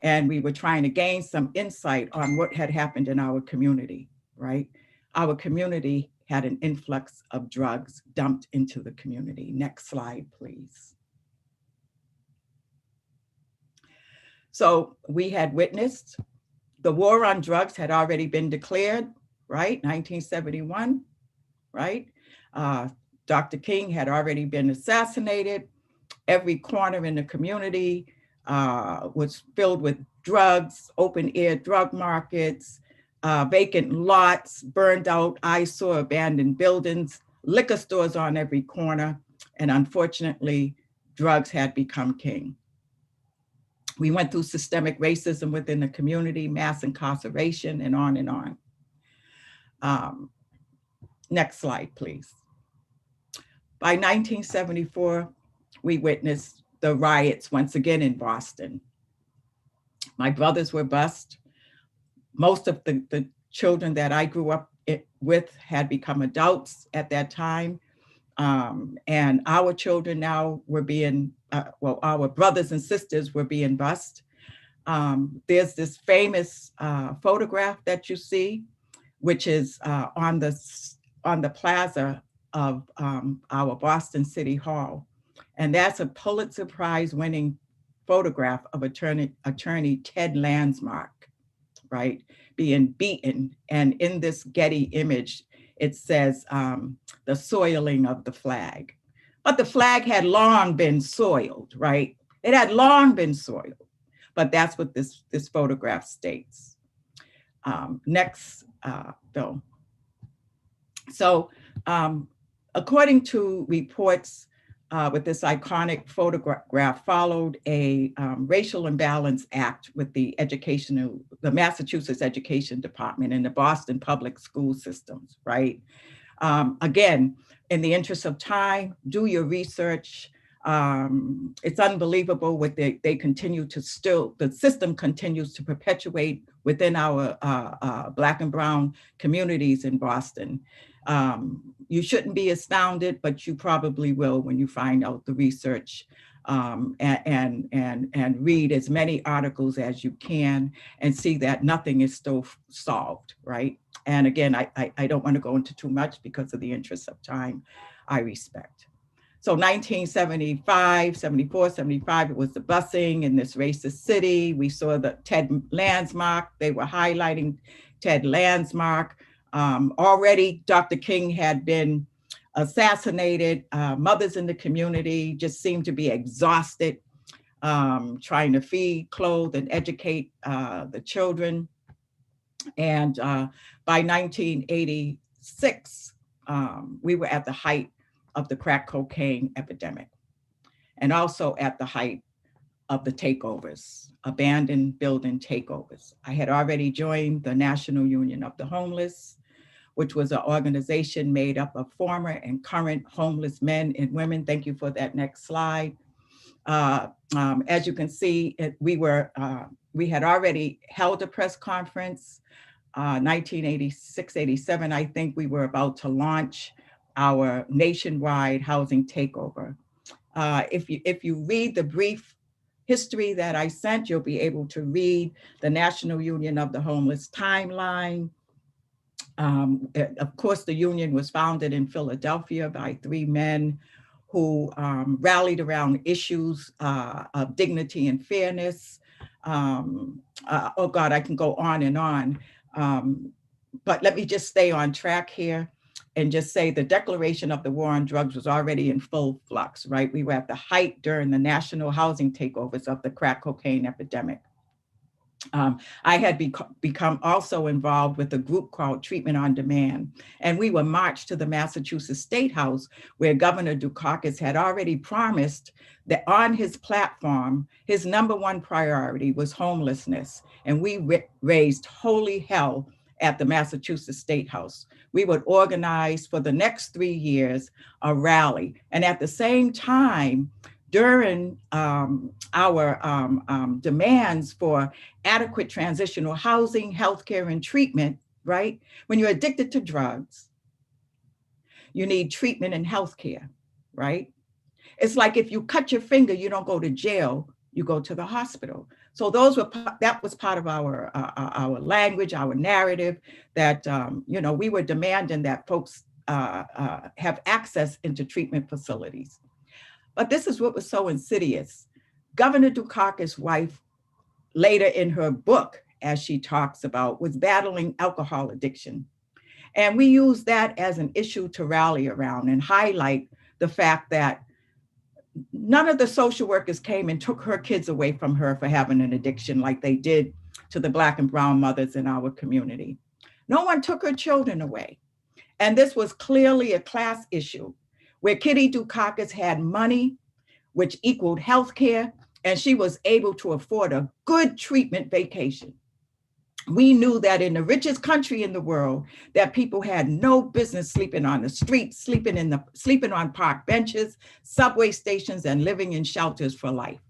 and we were trying to gain some insight on what had happened in our community, right? Our community had an influx of drugs dumped into the community. Next slide, please. So we had witnessed the war on drugs had already been declared, right? 1971, right? Dr. King had already been assassinated. Every corner in the community was filled with drugs, open air drug markets. vacant lots, burned out, eyesore, abandoned buildings, liquor stores on every corner, and unfortunately, drugs had become king. We went through systemic racism within the community, mass incarceration, and on and on. Next slide, please. By 1974, we witnessed the riots once again in Boston. My brothers were bused. Most of the children that I grew up with had become adults at that time. And our children now were being, well, our brothers and sisters were being bused. There's this famous photograph that you see, which is on the plaza of our Boston City Hall. And that's a Pulitzer Prize winning photograph of attorney Ted Landsmark, right, being beaten. And in this Getty image, it says the soiling of the flag. But the flag had long been soiled, right? It had long been soiled, but that's what this photograph states. Next, Bill. So according to reports, with this iconic photograph followed a racial imbalance act with the Massachusetts Education Department and the Boston public school systems, right? Again, in the interest of time, do your research. It's unbelievable what they continue to the system continues to perpetuate within our Black and Brown communities in Boston. You shouldn't be astounded, but you probably will when you find out the research and read as many articles as you can and see that nothing is still solved, right? And again, I don't want to go into too much because of the interest of time I respect. So 1975, 74, 75, it was the busing in this racist city. We saw the Ted Landsmark. They were highlighting Ted Landsmark. Already Dr. King had been assassinated. Mothers in the community just seemed to be exhausted, trying to feed, clothe, and educate the children. And by 1986, we were at the height of the crack cocaine epidemic, and also at the height of the takeovers, abandoned building takeovers. I had already joined the National Union of the Homeless, which was an organization made up of former and current homeless men and women. Thank you for that next slide. As you can see, we had already held a press conference, 1986, 87, I think we were about to launch our nationwide housing takeover. If you read the brief history that I sent, you'll be able to read the National Union of the Homeless timeline. Of course, the union was founded in Philadelphia by 3 men who rallied around issues of dignity and fairness. Oh God, I can go on and on. But let me just stay on track here and just say the declaration of the war on drugs was already in full flux, right? We were at the height during the national housing takeovers of the crack cocaine epidemic. I had become also involved with a group called Treatment on Demand, and we were marched to the Massachusetts State House, where Governor Dukakis had already promised that on his platform, his #1 priority was homelessness, and we raised holy hell at the Massachusetts State House. We would organize for the next 3 years a rally, and at the same time, during our demands for adequate transitional housing, healthcare, and treatment, right? When you're addicted to drugs, you need treatment and healthcare, right? It's like if you cut your finger, you don't go to jail, you go to the hospital. So that was part of our language, our narrative, that we were demanding that folks have access into treatment facilities. But this is what was so insidious. Governor Dukakis' wife, later in her book, as she talks about, was battling alcohol addiction. And we used that as an issue to rally around and highlight the fact that none of the social workers came and took her kids away from her for having an addiction like they did to the Black and brown mothers in our community. No one took her children away. And this was clearly a class issue where Kitty Dukakis had money, which equaled healthcare, and she was able to afford a good treatment vacation. We knew that in the richest country in the world, that people had no business sleeping on the streets, sleeping on park benches, subway stations, and living in shelters for life.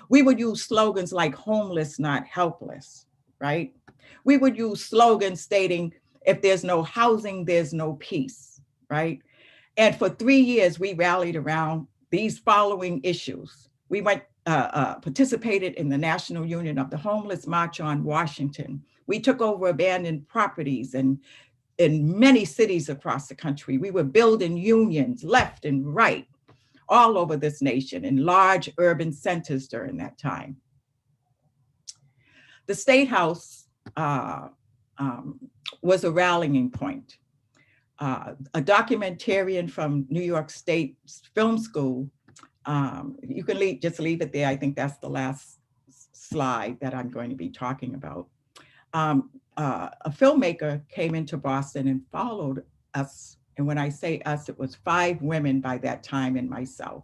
We would use slogans like homeless, not helpless, right? We would use slogans stating, if there's no housing, there's no peace, right? And for 3 years, we rallied around these following issues. We participated in the National Union of the Homeless March on Washington. We took over abandoned properties and in many cities across the country. We were building unions left and right all over this nation in large urban centers during that time. The State House was a rallying point. A documentarian from New York State Film School, you can just leave it there. I think that's the last slide that I'm going to be talking about. A filmmaker came into Boston and followed us. And when I say us, it was 5 women by that time and myself.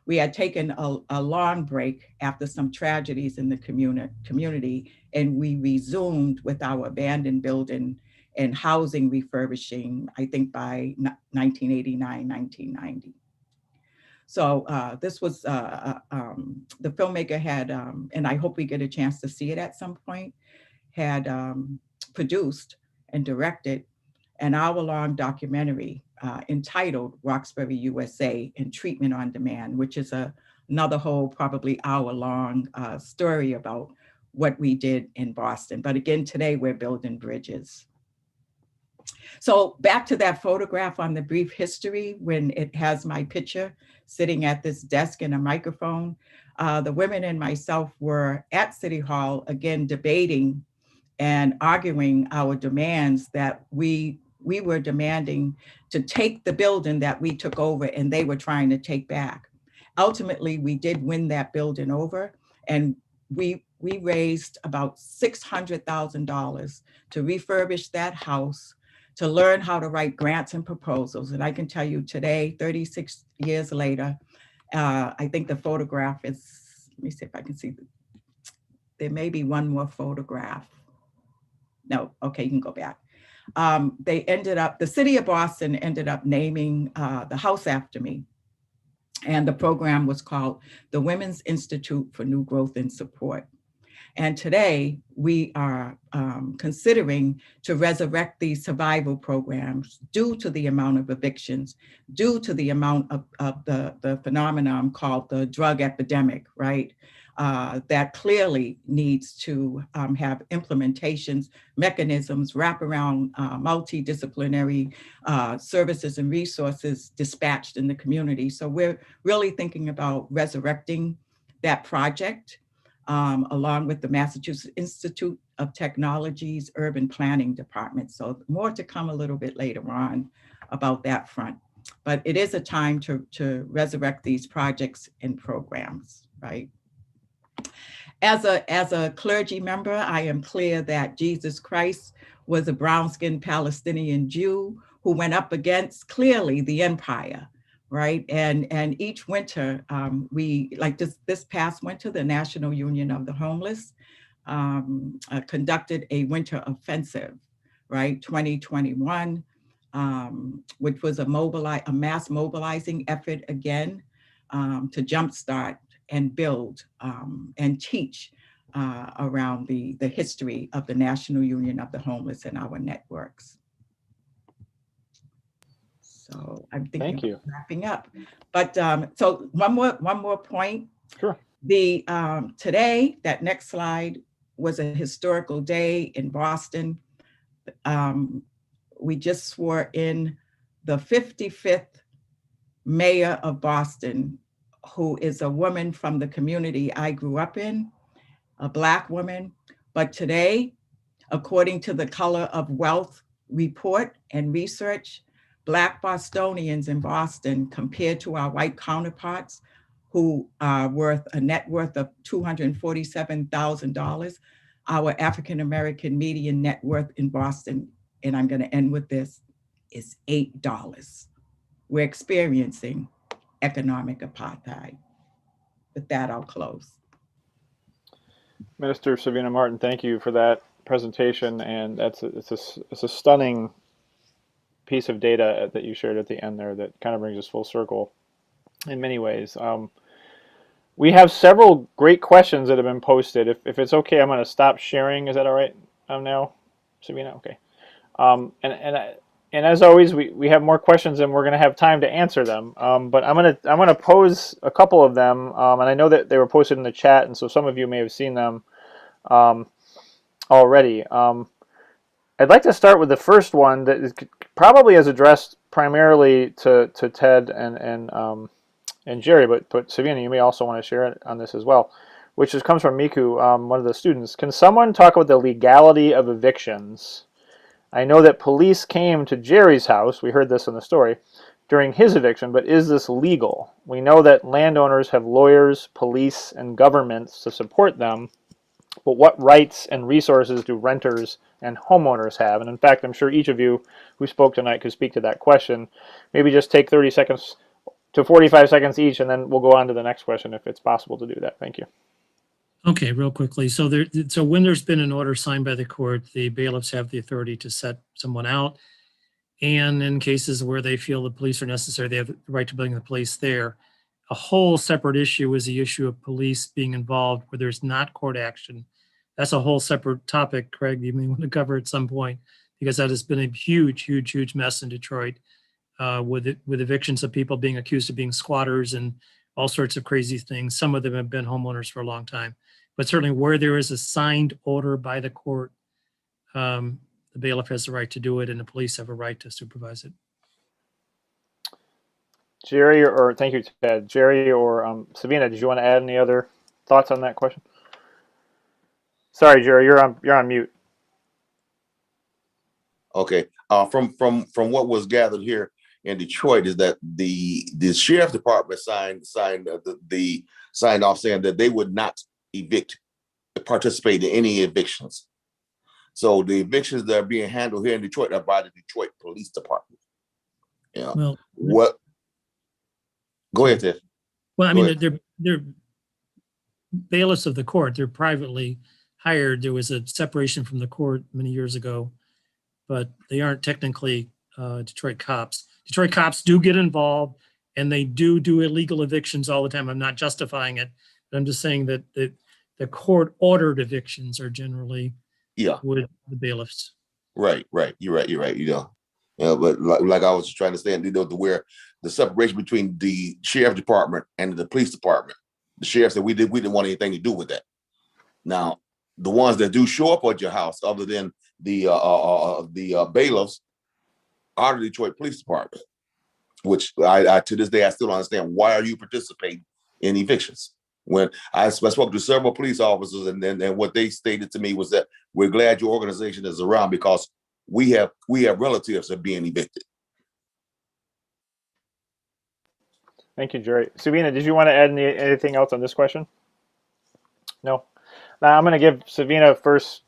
We had taken a long break after some tragedies in the community, and we resumed with our abandoned building and housing refurbishing, I think by 1989, 1990. So this was, the filmmaker had, and I hope we get a chance to see it at some point, had produced and directed an hour-long documentary entitled Roxbury, USA and Treatment on Demand, which is another whole probably hour-long story about what we did in Boston. But again, today we're building bridges. So back to that photograph on the brief history, when it has my picture sitting at this desk and a microphone, the women and myself were at City Hall, again, debating and arguing our demands that we were demanding to take the building that we took over and they were trying to take back. Ultimately, we did win that building over, and we raised about $600,000 to refurbish that house, to learn how to write grants and proposals. And I can tell you today, 36 years later, I think the photograph is, let me see if I can see, there may be one more photograph. No, okay, you can go back. They ended up, the city of Boston ended up naming the house after me. And the program was called the Women's Institute for New Growth and Support. And today we are considering to resurrect these survival programs due to the amount of evictions, due to the amount of the phenomenon called the drug epidemic, right? That clearly needs to have implementations, mechanisms, wraparound multidisciplinary services and resources dispatched in the community. So we're really thinking about resurrecting that project along with the Massachusetts Institute of Technology's Urban Planning Department. So more to come a little bit later on about that front. But it is a time to resurrect these projects and programs, right? As a clergy member, I am clear that Jesus Christ was a brown-skinned Palestinian Jew who went up against clearly the empire, right? And each winter, we, like this past winter, the National Union of the Homeless conducted a winter offensive, right? 2021, which was a mass mobilizing effort again to jumpstart and build and teach around the history of the National Union of the Homeless and our networks. So I'm thinking of wrapping up. But so one more point. Sure. The today, that next slide, was a historical day in Boston. We just swore in the 55th mayor of Boston, who is a woman from the community I grew up in, a Black woman. But today, according to the Color of Wealth report and research, Black Bostonians in Boston, compared to our white counterparts, who are worth a net worth of $247,000, Our African-American median net worth in Boston, and I'm going to end with this, is $8. We're experiencing economic apartheid. With that, I'll close. Minister Savina Martin, thank you for that presentation, and it's a stunning piece of data that you shared at the end there that kind of brings us full circle in many ways. We have several great questions that have been posted. If it's okay, I'm going to stop sharing. Is that all right now, Savina? Okay. And as always, we have more questions and we're going to have time to answer them. But I'm gonna pose a couple of them, and I know that they were posted in the chat, and so some of you may have seen them already. I'd like to start with the first one that is probably is addressed primarily to Ted and Jerry, but Savina, you may also want to share it on this as well, which comes from Miku, one of the students. Can someone talk about the legality of evictions? I know that police came to Jerry's house, we heard this in the story, during his eviction, but is this legal? We know that landowners have lawyers, police, and governments to support them, but what rights and resources do renters and homeowners have? And in fact, I'm sure each of you who spoke tonight could speak to that question. Maybe just take 30 seconds to 45 seconds each, and then we'll go on to the next question if it's possible to do that. Thank you. Okay, real quickly. So when there's been an order signed by the court, the bailiffs have the authority to set someone out. And in cases where they feel the police are necessary, they have the right to bring the police there. A whole separate issue is the issue of police being involved where there's not court action. That's a whole separate topic, Craig, you may want to cover at some point, because that has been a huge, huge, huge mess in Detroit with evictions of people being accused of being squatters and all sorts of crazy things. Some of them have been homeowners for a long time. But certainly where there is a signed order by the court, the bailiff has the right to do it and the police have a right to supervise it. Jerry, or thank you, Ted. Jerry or Savina, did you want to add any other thoughts on that question? Sorry, Jerry, you're on mute. Okay. From what was gathered here in Detroit is that the sheriff's department signed off saying that they would not participate in any evictions. So the evictions that are being handled here in Detroit are by the Detroit Police Department. Yeah. Well, what? Go ahead, Ted. Well, I mean, they're bailiffs of the court. They're privately hired. There was a separation from the court many years ago, but they aren't technically Detroit cops. Detroit cops do get involved, and they do illegal evictions all the time. I'm not justifying it, but I'm just saying that the court-ordered evictions are generally with the bailiffs. Right. You're right. But like I was trying to say, where the separation between the sheriff department and the police department. The sheriff said we didn't want anything to do with that. Now, the ones that do show up at your house, other than the bailiffs, are the Detroit Police Department. Which I to this day I still don't understand. Why are you participating in evictions? When I spoke to several police officers, and what they stated to me was that we're glad your organization is around because we have relatives that are being evicted. Thank you, Jerry. Savina, did you want to add anything else on this question? No. Now I'm going to give Savina first.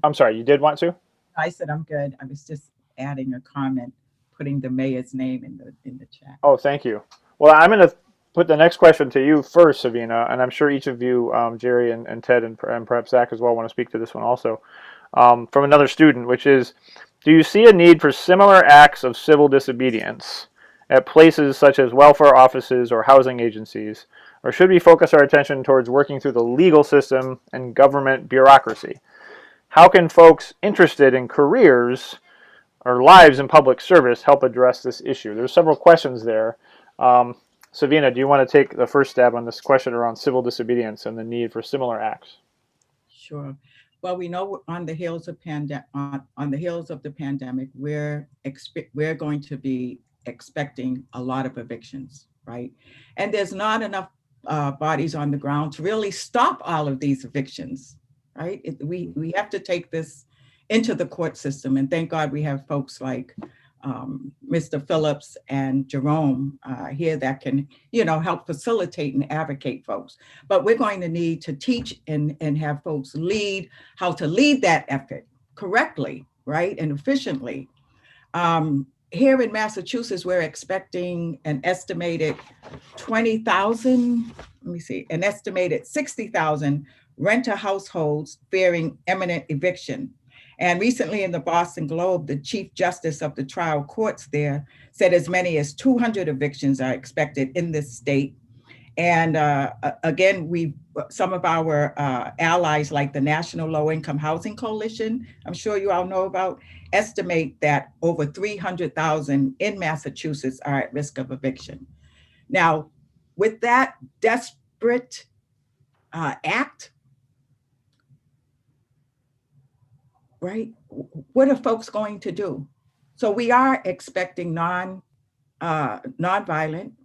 I'm sorry, you did want to? I said I'm good. I was just adding a comment, putting the mayor's name in the chat. Oh, thank you. Well, I'm going to put the next question to you first, Savina, and I'm sure each of you, Jerry and Ted and perhaps Zach as well, want to speak to this one also, from another student, which is, do you see a need for similar acts of civil disobedience at places such as welfare offices or housing agencies, or should we focus our attention towards working through the legal system and government bureaucracy? How can folks interested in careers or lives in public service help address this issue? There's several questions there. Savina, do you want to take the first stab on this question around civil disobedience and the need for similar acts? Sure. Well, we know on the heels of the pandemic, we're going to be expecting a lot of evictions, right? And there's not enough bodies on the ground to really stop all of these evictions, right? We have to take this into the court system, and thank God we have folks like Mr. Phillips and Jerome here that can, help facilitate and advocate folks. But we're going to need to teach and have folks lead how to lead that effort correctly, right, and efficiently. Here in Massachusetts, we're expecting an estimated 20,000, an estimated 60,000 renter households fearing imminent eviction. And recently in the Boston Globe, the Chief Justice of the trial courts there said as many as 200 evictions are expected in this state. And again, some of our allies like the National Low Income Housing Coalition, I'm sure you all know about, estimate that over 300,000 in Massachusetts are at risk of eviction. Now, with that desperate act, right, what are folks going to do? So we are expecting nonviolent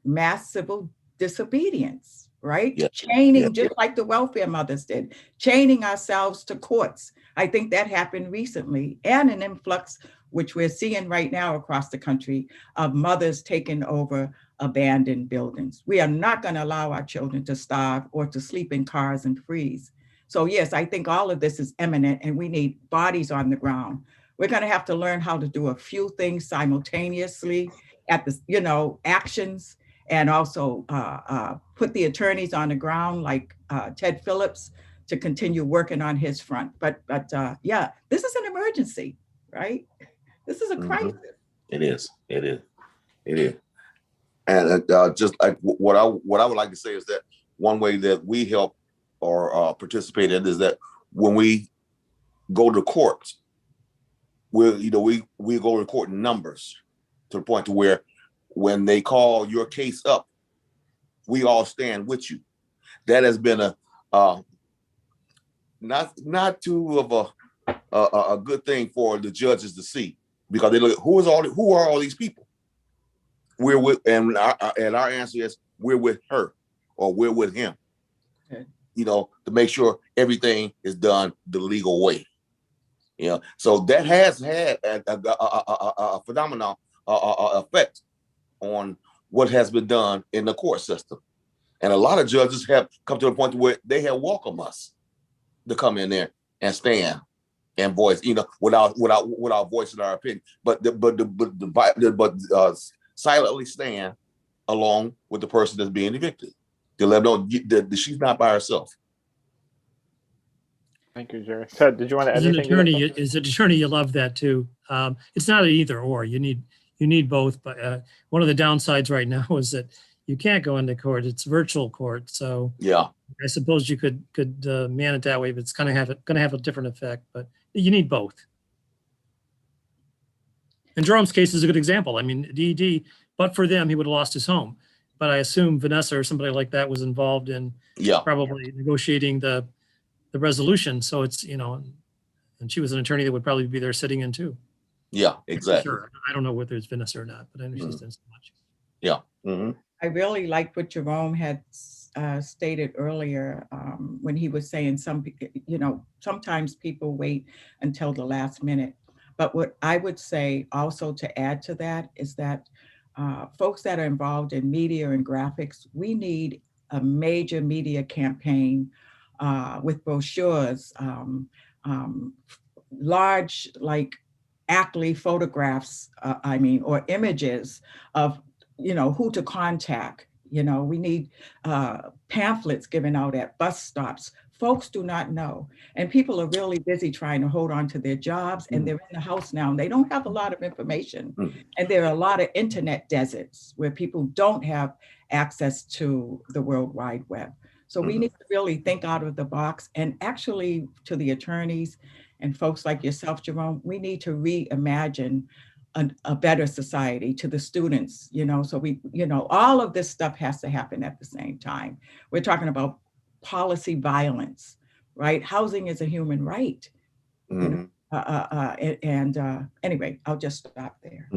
mass civil disobedience, right? Yeah. Chaining, just like the welfare mothers did, chaining ourselves to courts. I think that happened recently, and an influx, which we're seeing right now across the country, of mothers taking over abandoned buildings. We are not going to allow our children to starve or to sleep in cars and freeze. So yes, I think all of this is imminent, and we need bodies on the ground. We're going to have to learn how to do a few things simultaneously at the, actions, and also put the attorneys on the ground like Ted Phillips to continue working on his front. But yeah, this is an emergency, right? This is a crisis. It is. And just like what I would like to say is that one way that we help or participate in is that when we go to court, we go to court in numbers to the point to where when they call your case up, we all stand with you. That has been a not too of a good thing for the judges to see, because they look, who are all these people? We're with, and our answer is we're with her or we're with him. Okay. To make sure everything is done the legal way. So that has had a phenomenal effect on what has been done in the court system. And a lot of judges have come to the point where they have welcomed us to come in there and stand and voice, without voicing our opinion, but silently stand along with the person that's being evicted to let them know that she's not by herself. Thank you, Jerry. Ted, did you want to add As an anything? attorney, you love that too. It's not an either or. You need both. But one of the downsides right now is that you can't go into court. It's virtual court. So yeah, I suppose you could man it that way, but it's going to have a different effect. But you need both. And Jerome's case is a good example. I mean, DED, but for them, he would have lost his home. But I assume Vanessa or somebody like that was involved in probably negotiating the resolution. So it's, and she was an attorney that would probably be there sitting in too. Yeah, exactly. Sure. I don't know whether it's Vanessa or not, but I understand so much. Yeah. Mm-hmm. I really liked what Jerome had stated earlier when he was saying sometimes people wait until the last minute. But what I would say also to add to that is that folks that are involved in media and graphics, we need a major media campaign with brochures, large like Ackley photographs, or images of, who to contact. We need pamphlets given out at bus stops. Folks do not know. And people are really busy trying to hold on to their jobs, and they're in the house now and they don't have a lot of information. And there are a lot of internet deserts where people don't have access to the World Wide Web. So we need to really think out of the box, and actually to the attorneys and folks like yourself, Jerome, we need to reimagine a better society. To the students, so we, all of this stuff has to happen at the same time. We're talking about policy violence, right? Housing is a human right. Anyway, I'll just stop there.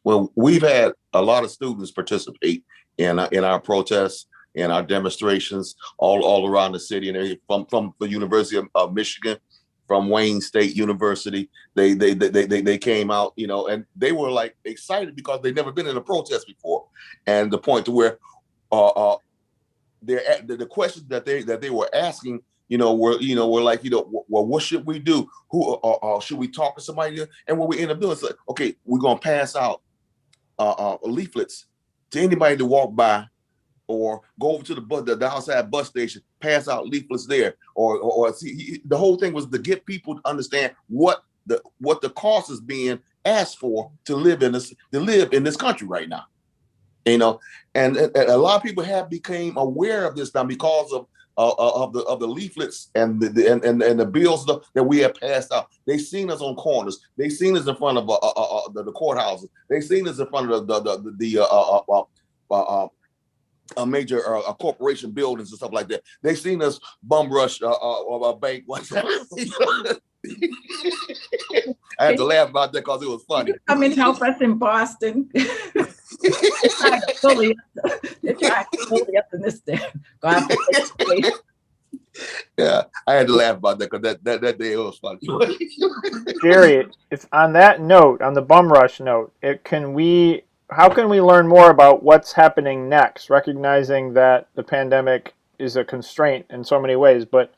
Well, we've had a lot of students participate in our protests and our demonstrations all around the city, and from the University of Michigan, from Wayne State University. They came out, you know, and they were like excited because they'd never been in a protest before. And the point to where the questions that they were asking, were like, well, what should we do? Who should we talk to somebody? And what we end up doing is like, okay, we're gonna pass out leaflets to anybody to walk by, or go over to the outside bus station, pass out leaflets there, or see. The whole thing was to get people to understand what the cost is being asked for to live in this country right now. And a lot of people have became aware of this now because of the leaflets and the bills that we have passed out. They've seen us on corners. They've seen us in front of the courthouses. They've seen us in front of the major corporation buildings and stuff like that. They've seen us bum rush a bank one time. I had to laugh about that because it was funny. Come and help us in Boston. They're trying to bully us in this day. Yeah, I had to laugh about that because that day it was funny. Jerry, it's on that note, on the bum rush note, how can we learn more about what's happening next, recognizing that the pandemic is a constraint in so many ways, but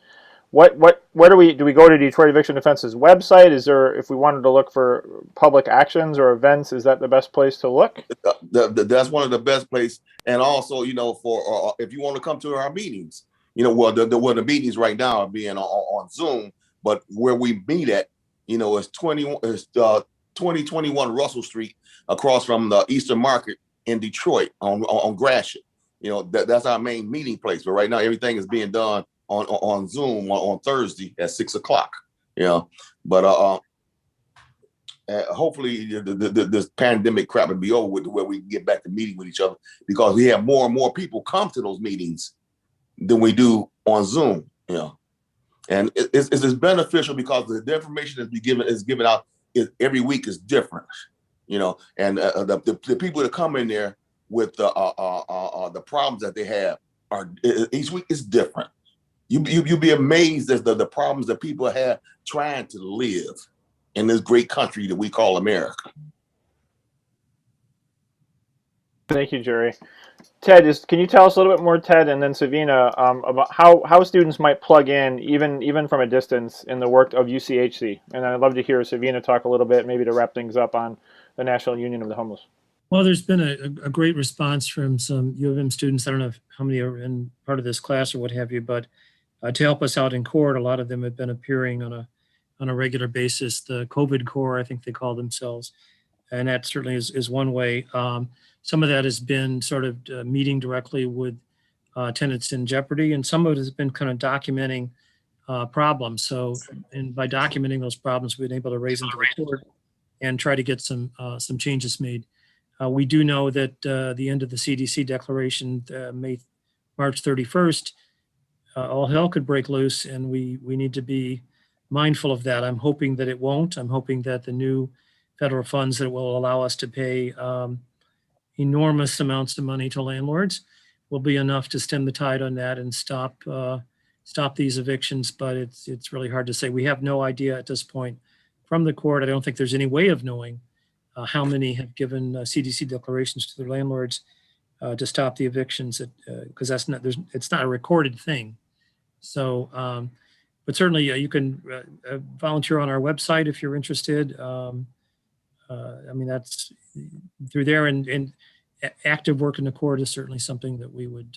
where do we go to Detroit Eviction Defense's website? Is there, if we wanted to look for public actions or events, is that the best place to look? That's one of the best places. And also, for if you want to come to our meetings, the meetings right now are being on Zoom, but where we meet at, is 2021 Russell Street, across from the Eastern Market in Detroit on Gratiot. That's our main meeting place. But right now, everything is being done on Zoom on Thursday at 6:00. But hopefully this pandemic crap will be over with, where we can get back to meeting with each other, because we have more and more people come to those meetings than we do on Zoom. And it's beneficial because the information is given out every week is different. And the people that come in there with the problems that they have each week is different. You'll be amazed at the problems that people have trying to live in this great country that we call America. Thank you, Jerry. Ted, can you tell us a little bit more, Ted, and then Savina, about how students might plug in, even from a distance, in the work of UCHC? And I'd love to hear Savina talk a little bit, maybe to wrap things up, on the National Union of the Homeless. Well, there's been a great response from some U of M students. I don't know how many are in part of this class or what have you, but to help us out in court, a lot of them have been appearing on a regular basis. The COVID Corps, I think they call themselves, and that certainly is one way. Some of that has been sort of meeting directly with tenants in jeopardy, and some of it has been kind of documenting problems. So, and by documenting those problems, we've been able to raise them to the court and try to get some changes made. We do know that the end of the CDC declaration, March 31st, all hell could break loose, and we need to be mindful of that. I'm hoping that it won't. I'm hoping that the new federal funds that will allow us to pay enormous amounts of money to landlords will be enough to stem the tide on that and stop these evictions. But it's really hard to say. We have no idea at this point from the court. I don't think there's any way of knowing how many have given CDC declarations to their landlords to stop the evictions, because it's not a recorded thing. So, but certainly you can volunteer on our website if you're interested. I mean, that's through there, and active work in the court is certainly something that we would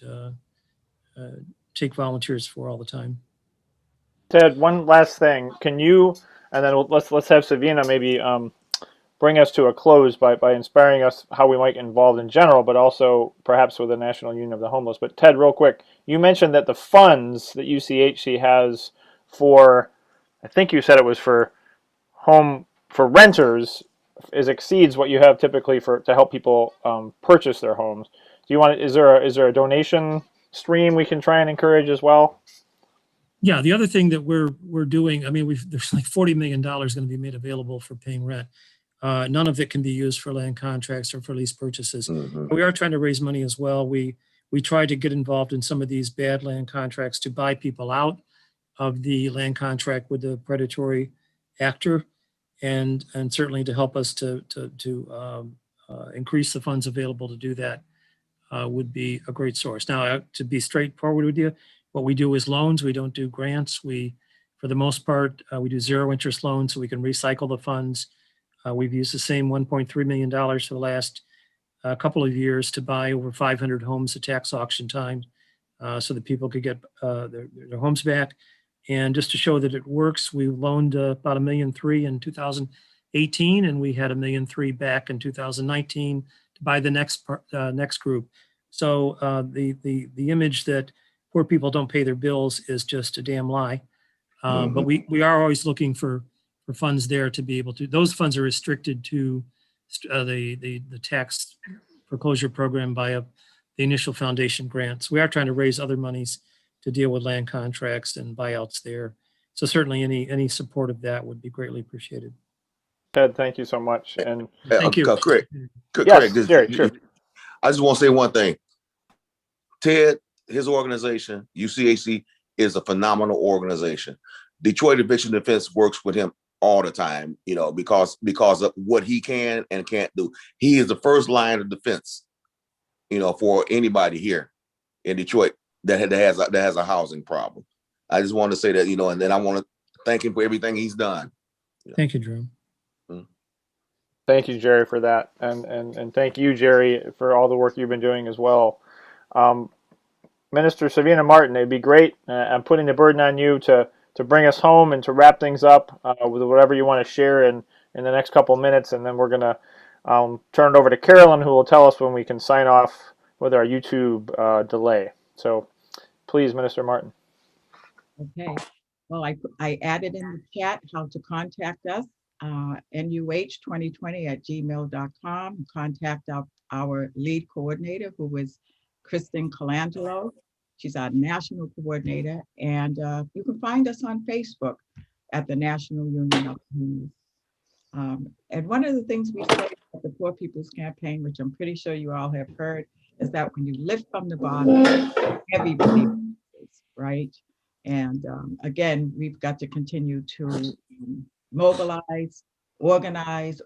take volunteers for all the time. Ted, one last thing. Can you, and then let's have Savina maybe bring us to a close by inspiring us how we might get involved in general, but also perhaps with the National Union of the Homeless. But Ted, real quick, you mentioned that the funds that UCHC has for, I think you said it was for renters, exceeds what you have typically to help people purchase their homes. Do you want? Is there a donation stream we can try and encourage as well? Yeah, the other thing that we're doing, I mean, there's like $40 million going to be made available for paying rent. None of it can be used for land contracts or for lease purchases. Mm-hmm. We are trying to raise money as well. We try to get involved in some of these bad land contracts to buy people out of the land contract with the predatory actor, and certainly to help us to increase the funds available to do that would be a great source. Now, to be straightforward with you, what we do is loans. We don't do grants. We, for the most part, we do zero interest loans so we can recycle the funds. We've used the same $1.3 million for the last couple of years to buy over 500 homes at tax auction time so that people could get their homes back. And just to show that it works, we loaned about $1.3 million in 2018, and we had $1.3 million back in 2019 to buy the next group. So the image that poor people don't pay their bills is just a damn lie. But we are always looking for funds there to be able to. Those funds are restricted to the tax foreclosure program by the initial foundation grants. We are trying to raise other monies to deal with land contracts and buyouts there. So certainly any support of that would be greatly appreciated. Ted, thank you so much. And Thank you. Craig, yes, Jerry, sure. I just want to say one thing. Ted, his organization, UCHC, is a phenomenal organization. Detroit Eviction Defense works with him all the time, you know, because of what he can and can't do. He is the first line of defense, you know, for anybody here in Detroit that has a housing problem. I just want to say that, you know, and then I want to thank him for everything he's done. Thank you, Drew. Thank you, Jerry, for that. And thank you, Jerry, for all the work you've been doing as well. Minister Savina Martin, it'd be great. I'm putting the burden on you to bring us home and to wrap things up with whatever you want to share in the next couple minutes. And then we're going to turn it over to Carolyn, who will tell us when we can sign off with our YouTube delay. So please, Minister Martin. Okay. Well, I added in the chat how to contact us, nuh2020@gmail.com. Contact our lead coordinator, who is Kristen Colangelo. She's our national coordinator. And you can find us on Facebook at the National Union of Communities. And one of the things we say at the Poor People's Campaign, which I'm pretty sure you all have heard, is that when you lift from the bottom, everybody is, right? And again, we've got to continue to mobilize, organize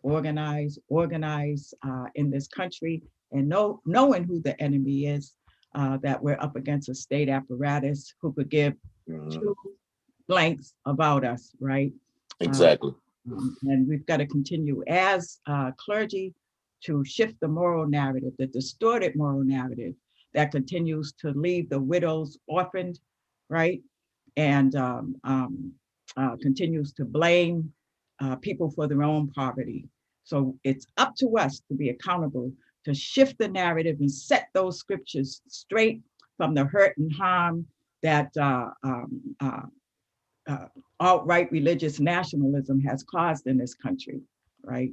in this country, and knowing who the enemy is, that we're up against a state apparatus who could give two blanks about us, right? Exactly. And we've got to continue as clergy to shift the moral narrative, the distorted moral narrative that continues to leave the widows orphaned, right? And continues to blame people for their own poverty. So it's up to us to be accountable, to shift the narrative and set those scriptures straight from the hurt and harm that alt-right religious nationalism has caused in this country, right?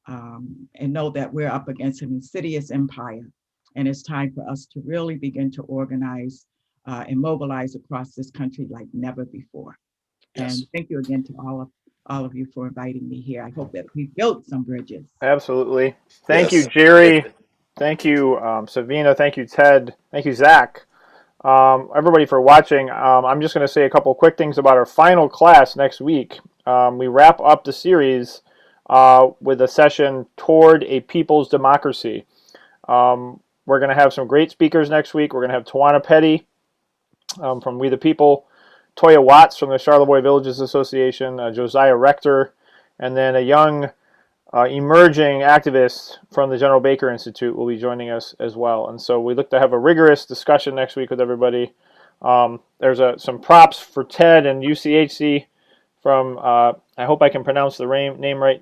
And know that we're up against an insidious empire. And it's time for us to really begin to organize and mobilize across this country like never before. Yes. And thank you again to all of you for inviting me here. I hope that we built some bridges. Absolutely. Thank you, Jerry. Thank you, Savina. Thank you, Ted. Thank you, Zach. Everybody for watching. I'm just going to say a couple quick things about our final class next week. We wrap up the series with a session toward a people's democracy. We're going to have some great speakers next week. We're going to have Tawana Petty from We the People, Toya Watts from the Charlevoix Villages Association, Josiah Rector, and then a young emerging activist from the General Baker Institute will be joining us as well. And so we look to have a rigorous discussion next week with everybody. There's some props for Ted and UCHC from, I hope I can pronounce the name right,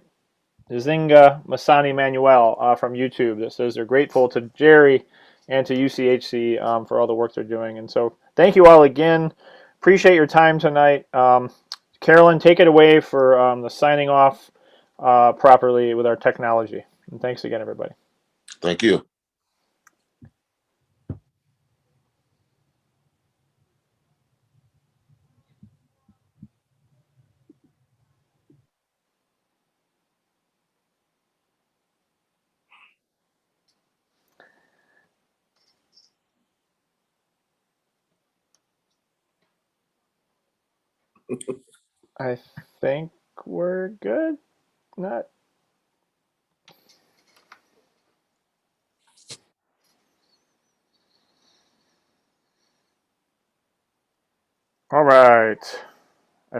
Zinga Masani Manuel from YouTube that says they're grateful to Jerry and to UCHC for all the work they're doing. And so thank you all again. Appreciate your time tonight. Carolyn, take it away for the signing off properly with our technology. And thanks again, everybody. Thank you. I think we're good. Not. All right.